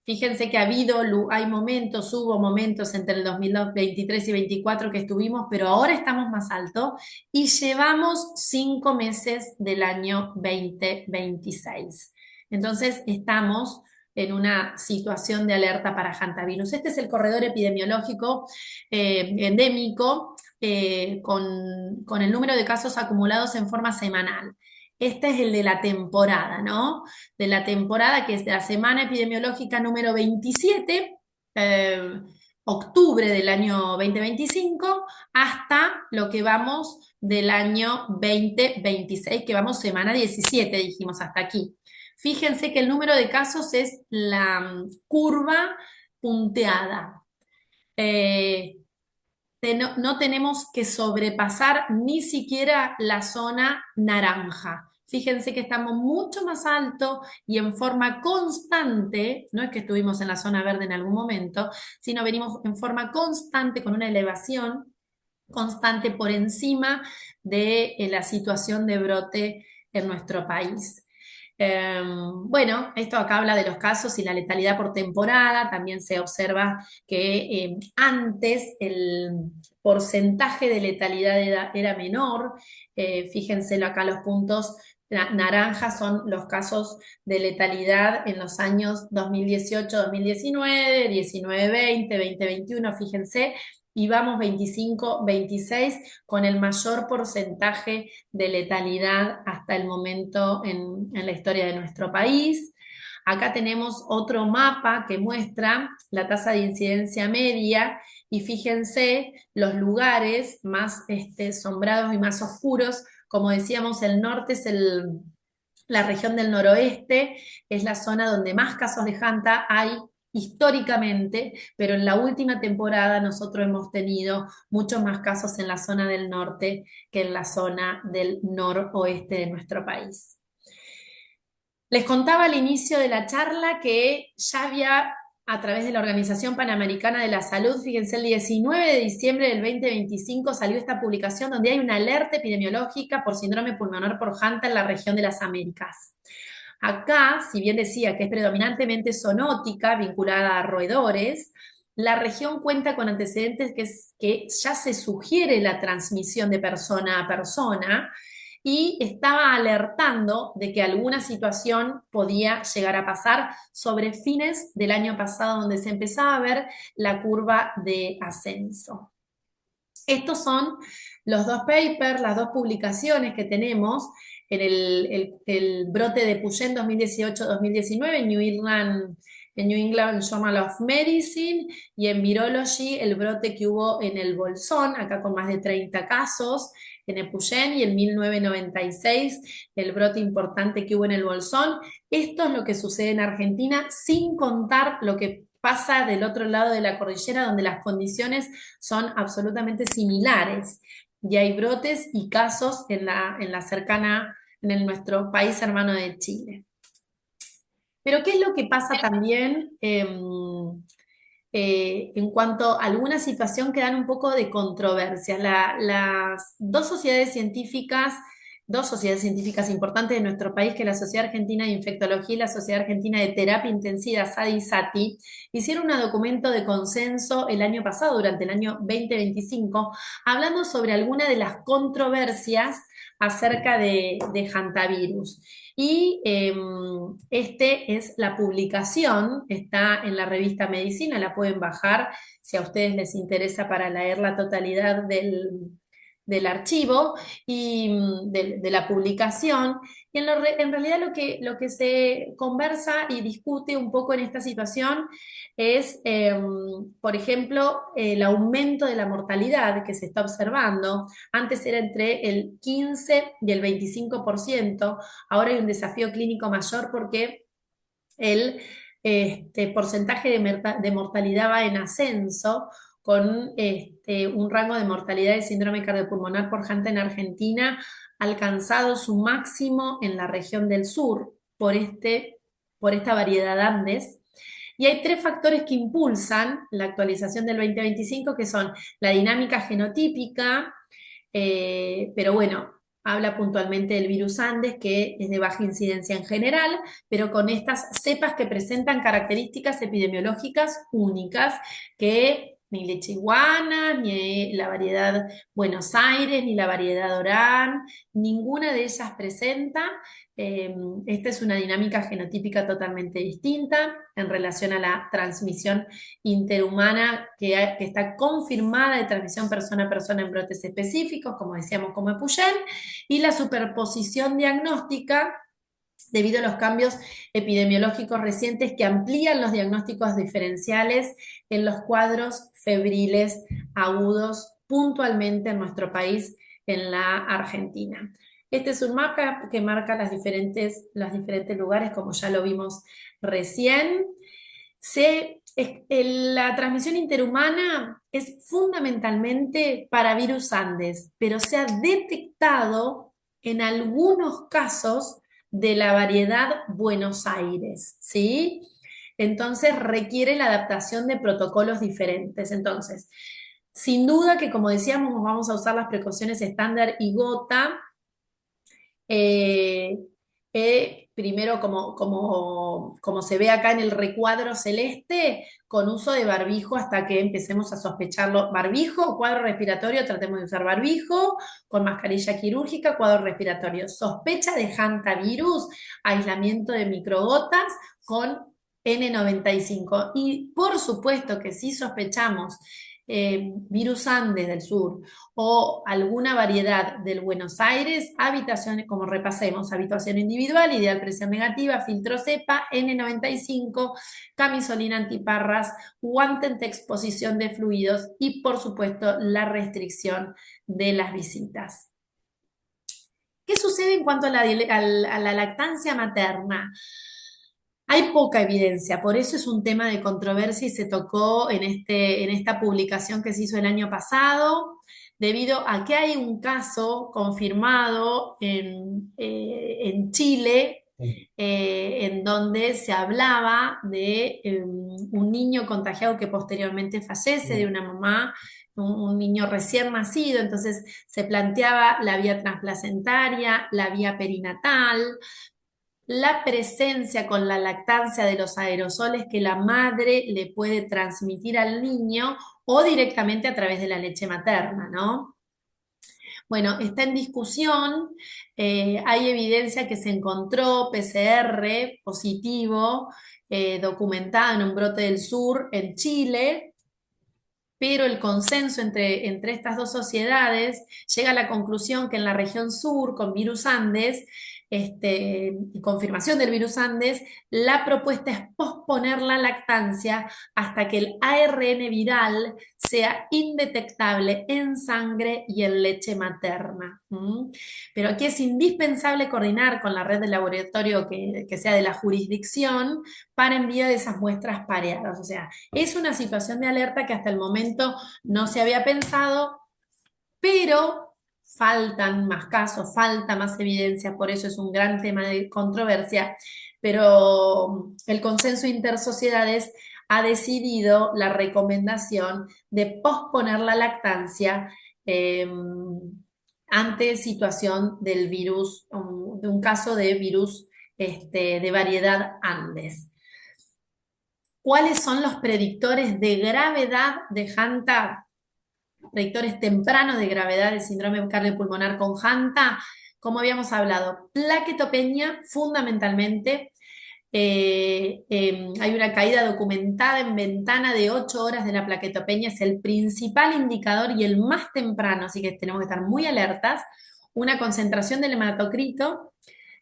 Fíjense que hubo momentos entre el 2023 y 2024 que estuvimos, pero ahora estamos más alto y llevamos 5 meses del año 2026. Entonces estamos en una situación de alerta para hantavirus. Este es el corredor epidemiológico endémico con el número de casos acumulados en forma semanal. Este es el de la temporada, ¿no? De la temporada, que es de la semana epidemiológica número 27, octubre del año 2025, hasta lo que vamos del año 2026, que vamos semana 17, dijimos hasta aquí. Fíjense que el número de casos es la curva punteada. No tenemos que sobrepasar ni siquiera la zona naranja. Fíjense que estamos mucho más alto y en forma constante, no es que estuvimos en la zona verde en algún momento, sino venimos en forma constante con una elevación constante por encima de la situación de brote en nuestro país. Bueno, esto acá habla de los casos y la letalidad por temporada. También se observa que antes el porcentaje de letalidad era menor. Fíjense acá los puntos naranjas son los casos de letalidad en los años 2018, 2019, 19-20, 20-21, fíjense, y vamos 25-26 con el mayor porcentaje de letalidad hasta el momento en la historia de nuestro país. Acá tenemos otro mapa que muestra la tasa de incidencia media y fíjense los lugares más sombrados y más oscuros. Como decíamos, el norte es la región del noroeste, es la zona donde más casos de Hanta hay históricamente, pero en la última temporada nosotros hemos tenido muchos más casos en la zona del norte que en la zona del noroeste de nuestro país. Les contaba al inicio de la charla que ya había, a través de la Organización Panamericana de la Salud, fíjense, el 19 de diciembre del 2025 salió esta publicación donde hay una alerta epidemiológica por síndrome pulmonar por Hanta en la región de las Américas. Acá, si bien decía que es predominantemente zoonótica, vinculada a roedores, la región cuenta con antecedentes que ya se sugiere la transmisión de persona a persona y estaba alertando de que alguna situación podía llegar a pasar sobre fines del año pasado, donde se empezaba a ver la curva de ascenso. Estos son los dos papers, las dos publicaciones que tenemos en el brote de Puyen 2018-2019 en New England Journal of Medicine, y en Virology el brote que hubo en el Bolsón, acá con más de 30 casos en Epuyén, y en 1996 el brote importante que hubo en el Bolsón. Esto es lo que sucede en Argentina, sin contar lo que pasa del otro lado de la cordillera, donde las condiciones son absolutamente similares y hay brotes y casos en nuestro país hermano de Chile. Pero ¿qué es lo que pasa también en cuanto a alguna situación que dan un poco de controversia? Las dos sociedades científicas importantes de nuestro país, que es la Sociedad Argentina de Infectología y la Sociedad Argentina de Terapia Intensiva, SADI y SATI, hicieron un documento de consenso el año pasado, durante el año 2025, hablando sobre algunas de las controversias acerca de hantavirus. Y este es la publicación, está en la revista Medicina, la pueden bajar si a ustedes les interesa para leer la totalidad del archivo y de la publicación. Y en realidad lo que se conversa y discute un poco en esta situación es, por ejemplo, el aumento de la mortalidad que se está observando. Antes era entre el 15 y el 25%, ahora hay un desafío clínico mayor porque el porcentaje de mortalidad va en ascenso, con un rango de mortalidad de síndrome cardiopulmonar por Hanta en Argentina alcanzado su máximo en la región del sur por esta variedad Andes. Y hay tres factores que impulsan la actualización del 2025, que son la dinámica genotípica, pero bueno, habla puntualmente del virus Andes, que es de baja incidencia en general, pero con estas cepas que presentan características epidemiológicas únicas, que ni leche iguana, ni la variedad Buenos Aires, ni la variedad Orán, ninguna de ellas presenta. Esta es una dinámica genotípica totalmente distinta en relación a la transmisión interhumana que está confirmada de transmisión persona a persona en brotes específicos, como decíamos, como Epuyén, y la superposición diagnóstica debido a los cambios epidemiológicos recientes que amplían los diagnósticos diferenciales en los cuadros febriles agudos puntualmente en nuestro país, en la Argentina. Este es un mapa que marca los diferentes lugares, como ya lo vimos recién. La transmisión interhumana es fundamentalmente para virus Andes, pero se ha detectado en algunos casos de la variedad Buenos Aires, ¿sí? Entonces requiere la adaptación de protocolos diferentes. Entonces, sin duda que, como decíamos, vamos a usar las precauciones estándar y gota. Primero, como se ve acá en el recuadro celeste, con uso de barbijo hasta que empecemos a sospecharlo. Barbijo, cuadro respiratorio, tratemos de usar barbijo, con mascarilla quirúrgica, cuadro respiratorio. Sospecha de hantavirus, aislamiento de microgotas con N95. Y por supuesto que si sospechamos virus Andes del sur o alguna variedad del Buenos Aires, habitaciones, como repasemos, habitación individual, ideal presión negativa, filtro cepa, N95, camisolina antiparras, guante ante exposición de fluidos y, por supuesto, la restricción de las visitas. ¿Qué sucede en cuanto a la lactancia materna? Hay poca evidencia, por eso es un tema de controversia y se tocó en esta publicación que se hizo el año pasado, debido a que hay un caso confirmado en Chile, en donde se hablaba de un niño contagiado que posteriormente fallece, de una mamá, un niño recién nacido, entonces se planteaba la vía transplacentaria, la vía perinatal, la presencia con la lactancia de los aerosoles que la madre le puede transmitir al niño o directamente a través de la leche materna, ¿no? Bueno, está en discusión, hay evidencia que se encontró PCR positivo, documentado en un brote del sur en Chile, pero el consenso entre estas dos sociedades llega a la conclusión que en la región sur, con virus Andes, y confirmación del virus Andes, la propuesta es posponer la lactancia hasta que el ARN viral sea indetectable en sangre y en leche materna. Pero aquí es indispensable coordinar con la red de laboratorio que sea de la jurisdicción para envío de esas muestras pareadas. O sea, es una situación de alerta que hasta el momento no se había pensado, pero faltan más casos, falta más evidencia, por eso es un gran tema de controversia, pero el consenso intersociedades ha decidido la recomendación de posponer la lactancia ante situación del virus, de un caso de virus de variedad Andes. ¿Cuáles son los predictores de gravedad de HANTA? Predictores tempranos de gravedad del síndrome cardiopulmonar con HANTA, como habíamos hablado, plaquetopenia fundamentalmente. Hay una caída documentada en ventana de 8 horas de la plaquetopenia, es el principal indicador y el más temprano, así que tenemos que estar muy alertas. Una concentración del hematocrito,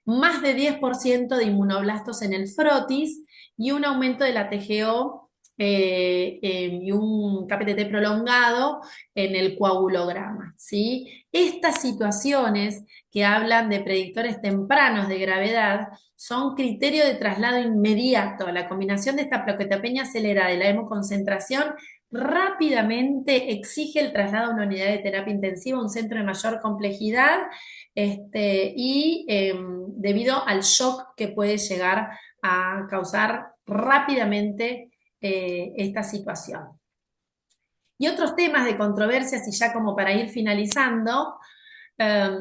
más de 10% de inmunoblastos en el frotis y un aumento de la TGO y un KPTT prolongado en el coagulograma, ¿sí? Estas situaciones que hablan de predictores tempranos de gravedad son criterio de traslado inmediato. La combinación de esta plaquetopenia acelerada y la hemoconcentración rápidamente exige el traslado a una unidad de terapia intensiva, un centro de mayor complejidad, y debido al shock que puede llegar a causar rápidamente esta situación. Y otros temas de controversias, y ya como para ir finalizando,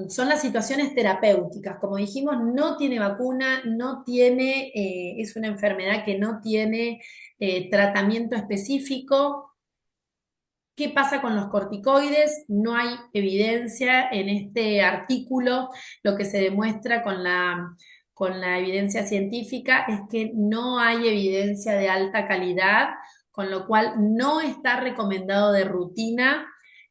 son las situaciones terapéuticas. Como dijimos, no tiene vacuna, es una enfermedad que no tiene tratamiento específico. ¿Qué pasa con los corticoides? No hay evidencia en este artículo. Lo que se demuestra con la evidencia científica es que no hay evidencia de alta calidad, con lo cual no está recomendado de rutina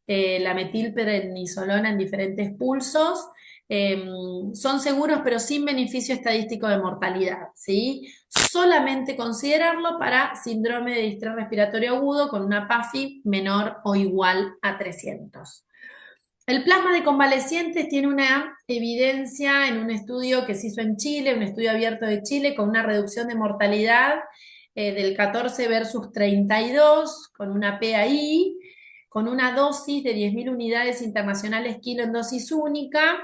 la metilprednisolona en diferentes pulsos. Son seguros, pero sin beneficio estadístico de mortalidad, ¿sí? Solamente considerarlo para síndrome de distrés respiratorio agudo con una PAFI menor o igual a 300. El plasma de convalecientes tiene una evidencia en un estudio que se hizo en Chile, un estudio abierto de Chile, con una reducción de mortalidad del 14 versus 32, con una PAI, con una dosis de 10.000 unidades internacionales kilo en dosis única,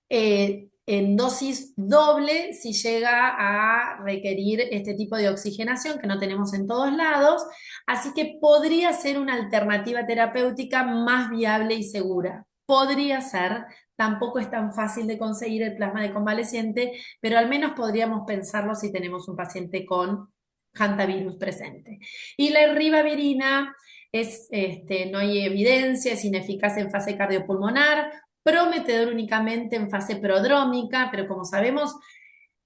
en dosis doble si llega a requerir este tipo de oxigenación que no tenemos en todos lados, así que podría ser una alternativa terapéutica más viable y segura. Podría ser, tampoco es tan fácil de conseguir el plasma de convaleciente, pero al menos podríamos pensarlo si tenemos un paciente con hantavirus presente. Y la ribavirina no hay evidencia, es ineficaz en fase cardiopulmonar, prometedor únicamente en fase prodrómica, pero como sabemos,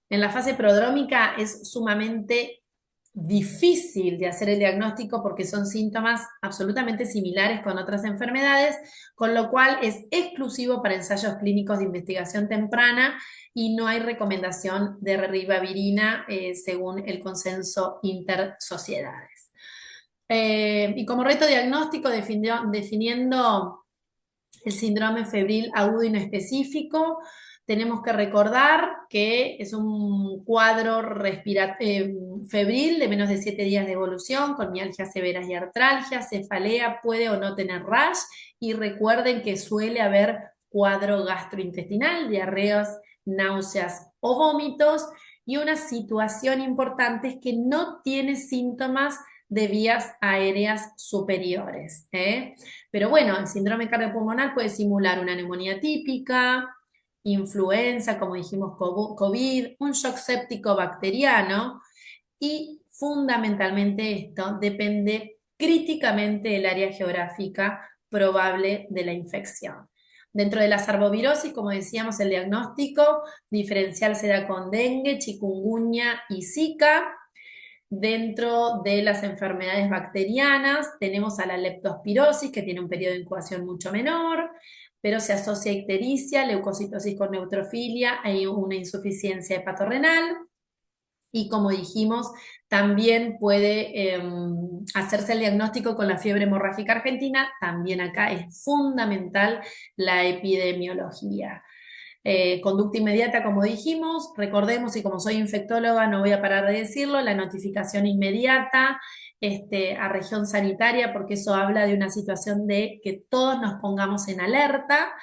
en la fase prodrómica es sumamente difícil de hacer el diagnóstico porque son síntomas absolutamente similares con otras enfermedades, con lo cual es exclusivo para ensayos clínicos de investigación temprana y no hay recomendación de ribavirina según el consenso intersociedades. Y como reto diagnóstico, definiendo el síndrome febril agudo inespecífico, tenemos que recordar que es un cuadro febril de menos de 7 días de evolución, con mialgias severas y artralgia, cefalea, puede o no tener rash, y recuerden que suele haber cuadro gastrointestinal, diarreas, náuseas o vómitos, y una situación importante es que no tiene síntomas de vías aéreas superiores. Pero bueno, el síndrome cardiopulmonar puede simular una neumonía típica, influenza, como dijimos, COVID, un shock séptico bacteriano, y fundamentalmente esto depende críticamente del área geográfica probable de la infección. Dentro de la arbovirosis, como decíamos, el diagnóstico diferencial se da con dengue, chikungunya y zika. Dentro de las enfermedades bacterianas tenemos a la leptospirosis, que tiene un periodo de incubación mucho menor, pero se asocia a ictericia, leucocitosis con neutrofilia, hay una insuficiencia hepatorrenal, y como dijimos, también puede hacerse el diagnóstico con la fiebre hemorrágica argentina. También acá es fundamental la epidemiología. Conducta inmediata, como dijimos, recordemos, y como soy infectóloga no voy a parar de decirlo, la notificación inmediata a región sanitaria, porque eso habla de una situación de que todos nos pongamos en alerta,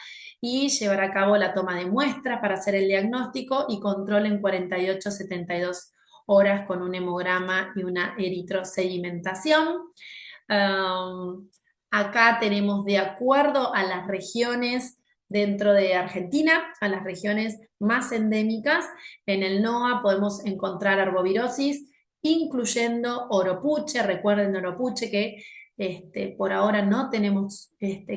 y llevar a cabo la toma de muestras para hacer el diagnóstico y control en 48-72 horas con un hemograma y una eritrosedimentación. Acá tenemos, de acuerdo a las regiones dentro de Argentina, a las regiones más endémicas, en el NOA podemos encontrar arbovirosis, incluyendo oropuche. Recuerden oropuche que por ahora no tenemos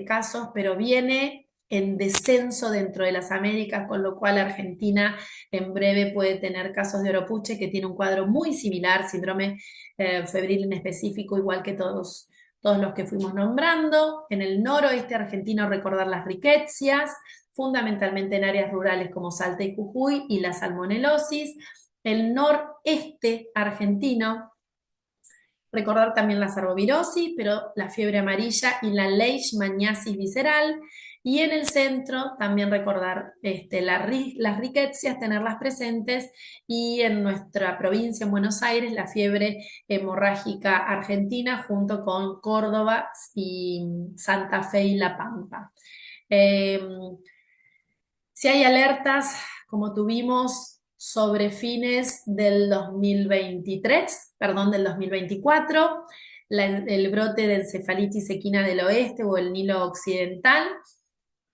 casos, pero viene en descenso dentro de las Américas, con lo cual Argentina en breve puede tener casos de oropuche, que tiene un cuadro muy similar, síndrome febril en específico, igual que todos los que fuimos nombrando. En el noroeste argentino, recordar las riquecias, fundamentalmente en áreas rurales como Salta y Jujuy, y la salmonelosis. El noreste argentino, recordar también la arbovirosis, pero la fiebre amarilla y la leishmaniasis visceral. Y en el centro también recordar las riquecias, tenerlas presentes, y en nuestra provincia, en Buenos Aires, la fiebre hemorrágica argentina, junto con Córdoba y Santa Fe y La Pampa. Si hay alertas, como tuvimos sobre fines del 2024, el brote de encefalitis equina del oeste o el Nilo occidental,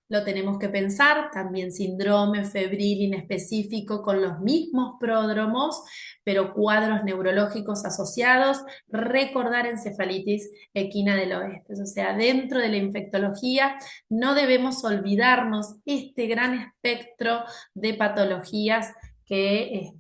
lo tenemos que pensar, también síndrome febril inespecífico con los mismos pródromos, pero cuadros neurológicos asociados, recordar encefalitis equina del oeste. O sea, dentro de la infectología no debemos olvidarnos este gran espectro de patologías que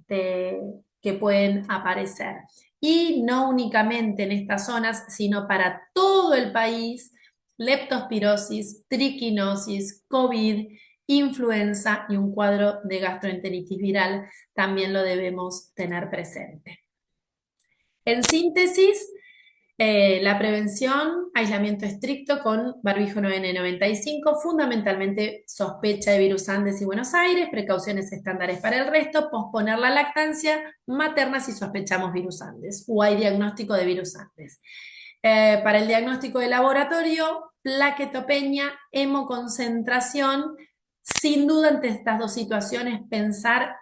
pueden aparecer. Y no únicamente en estas zonas, sino para todo el país, leptospirosis, triquinosis, COVID, influenza y un cuadro de gastroenteritis viral también lo debemos tener presente. En síntesis, la prevención, aislamiento estricto con barbijo N95, fundamentalmente sospecha de virus Andes y Buenos Aires, precauciones estándares para el resto, posponer la lactancia materna si sospechamos virus Andes o hay diagnóstico de virus Andes. Para el diagnóstico de laboratorio, plaquetopenia, hemoconcentración, sin duda ante estas dos situaciones pensar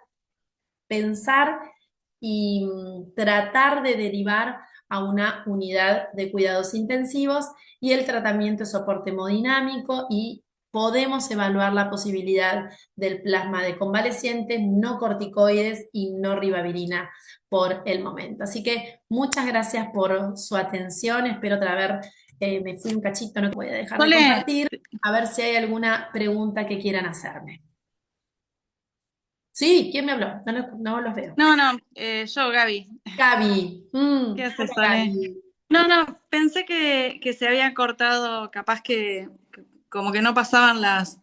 y tratar de derivar a una unidad de cuidados intensivos y el tratamiento de soporte hemodinámico y podemos evaluar la posibilidad del plasma de convalecientes, no corticoides y no ribavirina por el momento. Así que muchas gracias por su atención, espero me fui un cachito, no voy a dejar de Sole, compartir, a ver si hay alguna pregunta que quieran hacerme. Sí, ¿quién me habló? No los veo. no, yo, Gaby. Gaby. ¿Qué haces, Hola, Sole? Gaby. No, pensé que se había cortado, capaz que como que no pasaban las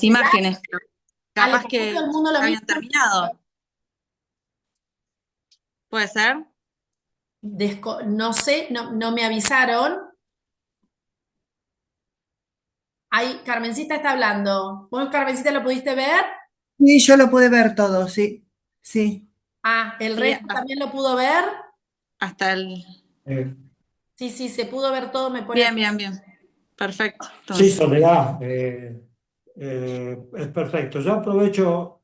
imágenes, pero Ah, le capaz pasó a que todo el mundo lo habían mismo. terminado. ¿Puede ser? No sé, no me avisaron. Ahí, Carmencita está hablando. ¿Vos, Carmencita, lo pudiste ver? Sí, yo lo pude ver todo, sí, sí. Ah, ¿el Sí, resto también lo pudo ver? hasta el... Eh, Sí, se pudo ver todo, me pone acá. Bien. Perfecto. sí, Entonces, Soledad, es perfecto. Yo aprovecho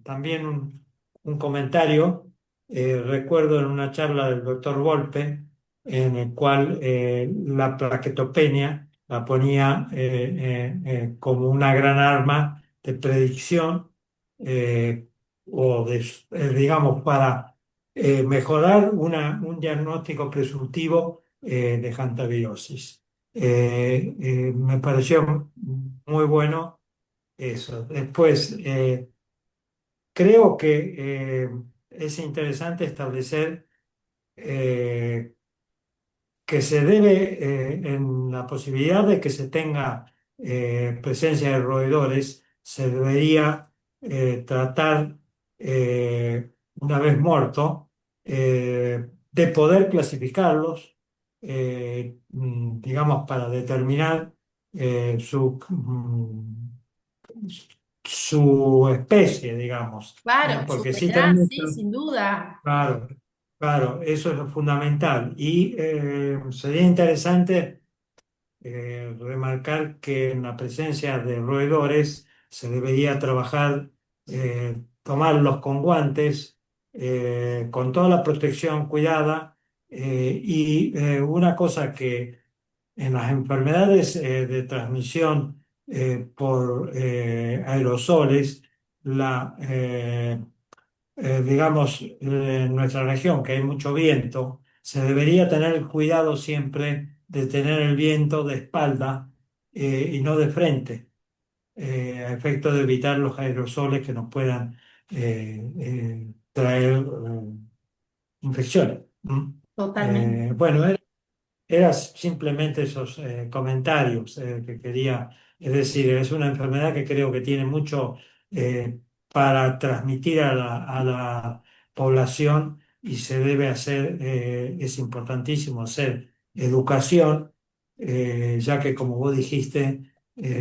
también un comentario. Recuerdo en una charla del doctor Volpe, en el cual la plaquetopenia la ponía como una gran arma de predicción eh, digamos, para mejorar un diagnóstico presuntivo de hantaviriosis. Me pareció muy bueno eso. Después, creo que es interesante establecer eh, que se debe, en la posibilidad de que se tenga presencia de roedores, se debería tratar, una vez muerto, de poder clasificarlos, digamos, para determinar su especie, digamos. Claro, su Porque sí edad, también sí, sin duda. claro, claro, eso es lo fundamental. Y sería interesante remarcar que en la presencia de roedores se debería trabajar, tomarlos con guantes, con toda la protección cuidada. Y una cosa que en las enfermedades de transmisión por aerosoles, digamos, en nuestra región, que hay mucho viento, se debería tener el cuidado siempre de tener el viento de espalda y no de frente, a efecto de evitar los aerosoles que nos puedan traer infecciones. ¿Mm? Totalmente. Bueno, era simplemente esos comentarios que quería, es decir, es una enfermedad que creo que tiene mucho para transmitir a la población y se debe hacer, es importantísimo hacer educación, ya que como vos dijiste,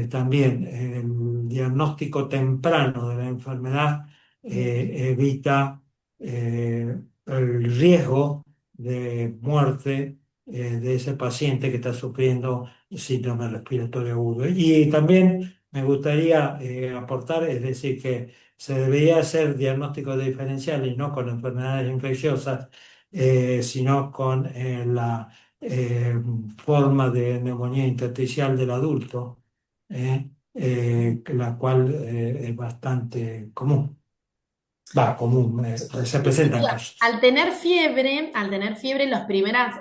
también el diagnóstico temprano de la enfermedad evita el riesgo de muerte de ese paciente que está sufriendo síndrome respiratorio agudo. Y también me gustaría aportar, es decir, que se debería hacer diagnóstico diferencial y no con enfermedades infecciosas, sino con forma de neumonía intersticial del adulto, la cual es bastante común. Va, común, se Sin presentan duda, casos. al tener fiebre,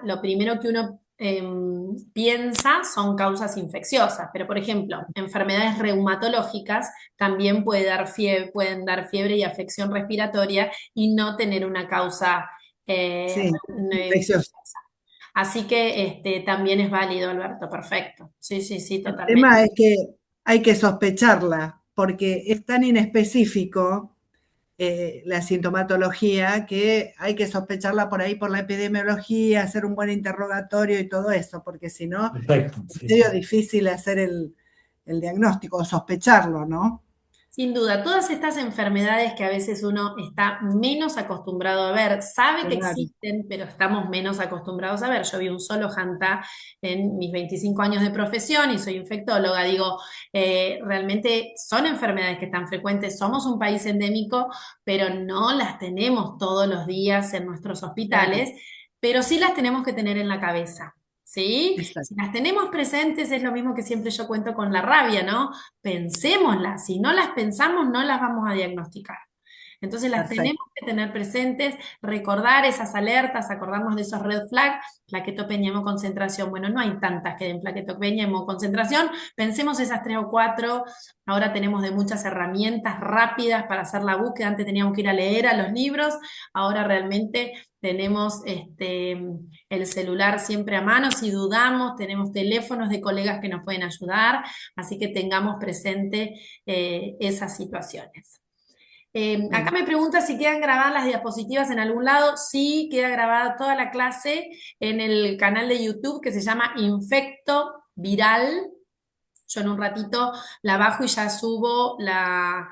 lo primero que uno piensa son causas infecciosas, pero por ejemplo, enfermedades reumatológicas también pueden dar fiebre y afección respiratoria y no tener una causa Sí, infeccioso. infecciosa. Así que también es válido, Alberto, perfecto. Sí, sí, sí, El totalmente. tema es que hay que sospecharla porque es tan inespecífico la sintomatología que hay que sospecharla por ahí por la epidemiología, hacer un buen interrogatorio y todo eso, porque si no, Perfecto, es sí, medio sí. difícil hacer el diagnóstico o sospecharlo, ¿no? Sin duda, todas estas enfermedades que a veces uno está menos acostumbrado a ver, sabe que Claro. existen, pero estamos menos acostumbrados a ver. Yo vi un solo Hanta en mis 25 años de profesión y soy infectóloga. Digo, realmente son enfermedades que están frecuentes. Somos un país endémico, pero no las tenemos todos los días en nuestros hospitales, pero sí las tenemos que tener en la cabeza. ¿Sí? Exacto. Si las tenemos presentes es lo mismo que siempre yo cuento con la rabia, ¿no? Pensémoslas, si no las pensamos, no las vamos a diagnosticar. Entonces las tenemos Perfecto. que tener presentes, recordar esas alertas, acordarnos de esos red flags, plaquetopenia, hemoconcentración. Bueno, no hay tantas que den plaquetopenia, hemoconcentración. Pensemos esas 3 o 4. Ahora tenemos de muchas herramientas rápidas para hacer la búsqueda. Antes teníamos que ir a leer a los libros. Ahora realmente tenemos el celular siempre a mano. Si dudamos, tenemos teléfonos de colegas que nos pueden ayudar. Así que tengamos presente esas situaciones. Acá me pregunta si quedan grabadas las diapositivas en algún lado. Sí, queda grabada toda la clase en el canal de YouTube que se llama Infecto Viral. Yo en un ratito la bajo y ya subo la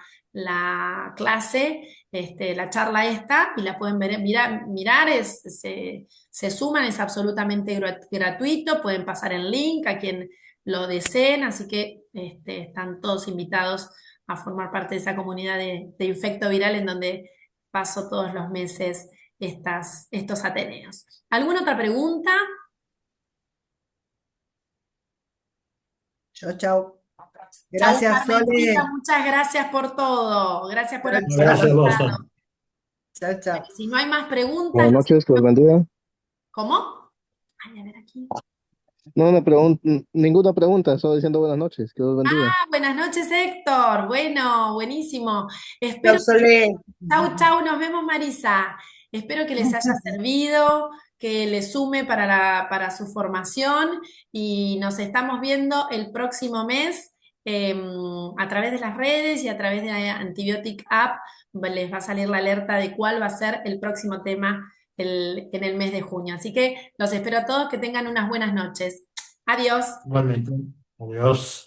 clase, la charla esta, y la pueden ver, mirar, se suman, es absolutamente gratuito, pueden pasar el link a quien lo deseen, así que están todos invitados a formar parte de esa comunidad de Infecto Viral en donde paso todos los meses estos Ateneos. ¿Alguna otra pregunta? Chao, chao. Chau, Gracias, Carmencita, Sole. muchas gracias por todo. Gracias por Chao, haber Gracias a chao. vos, participado. Juan. Chao, chao. Si no hay más preguntas, Buenas noches, que los bendiga. ¿cómo? Ay, a ver aquí. No, ninguna pregunta, solo diciendo buenas noches, que los bendiga. Buenas noches, Héctor. Bueno, buenísimo. Chao, Espero que... Sole. Chau, chau, nos vemos, Marisa. Espero que les haya servido, que les sume para su formación y nos estamos viendo el próximo mes a través de las redes y a través de Antibiotic App. Les va a salir la alerta de cuál va a ser el próximo tema en el mes de junio. Así que los espero a todos, que tengan unas buenas noches. Adiós. Igualmente. Adiós.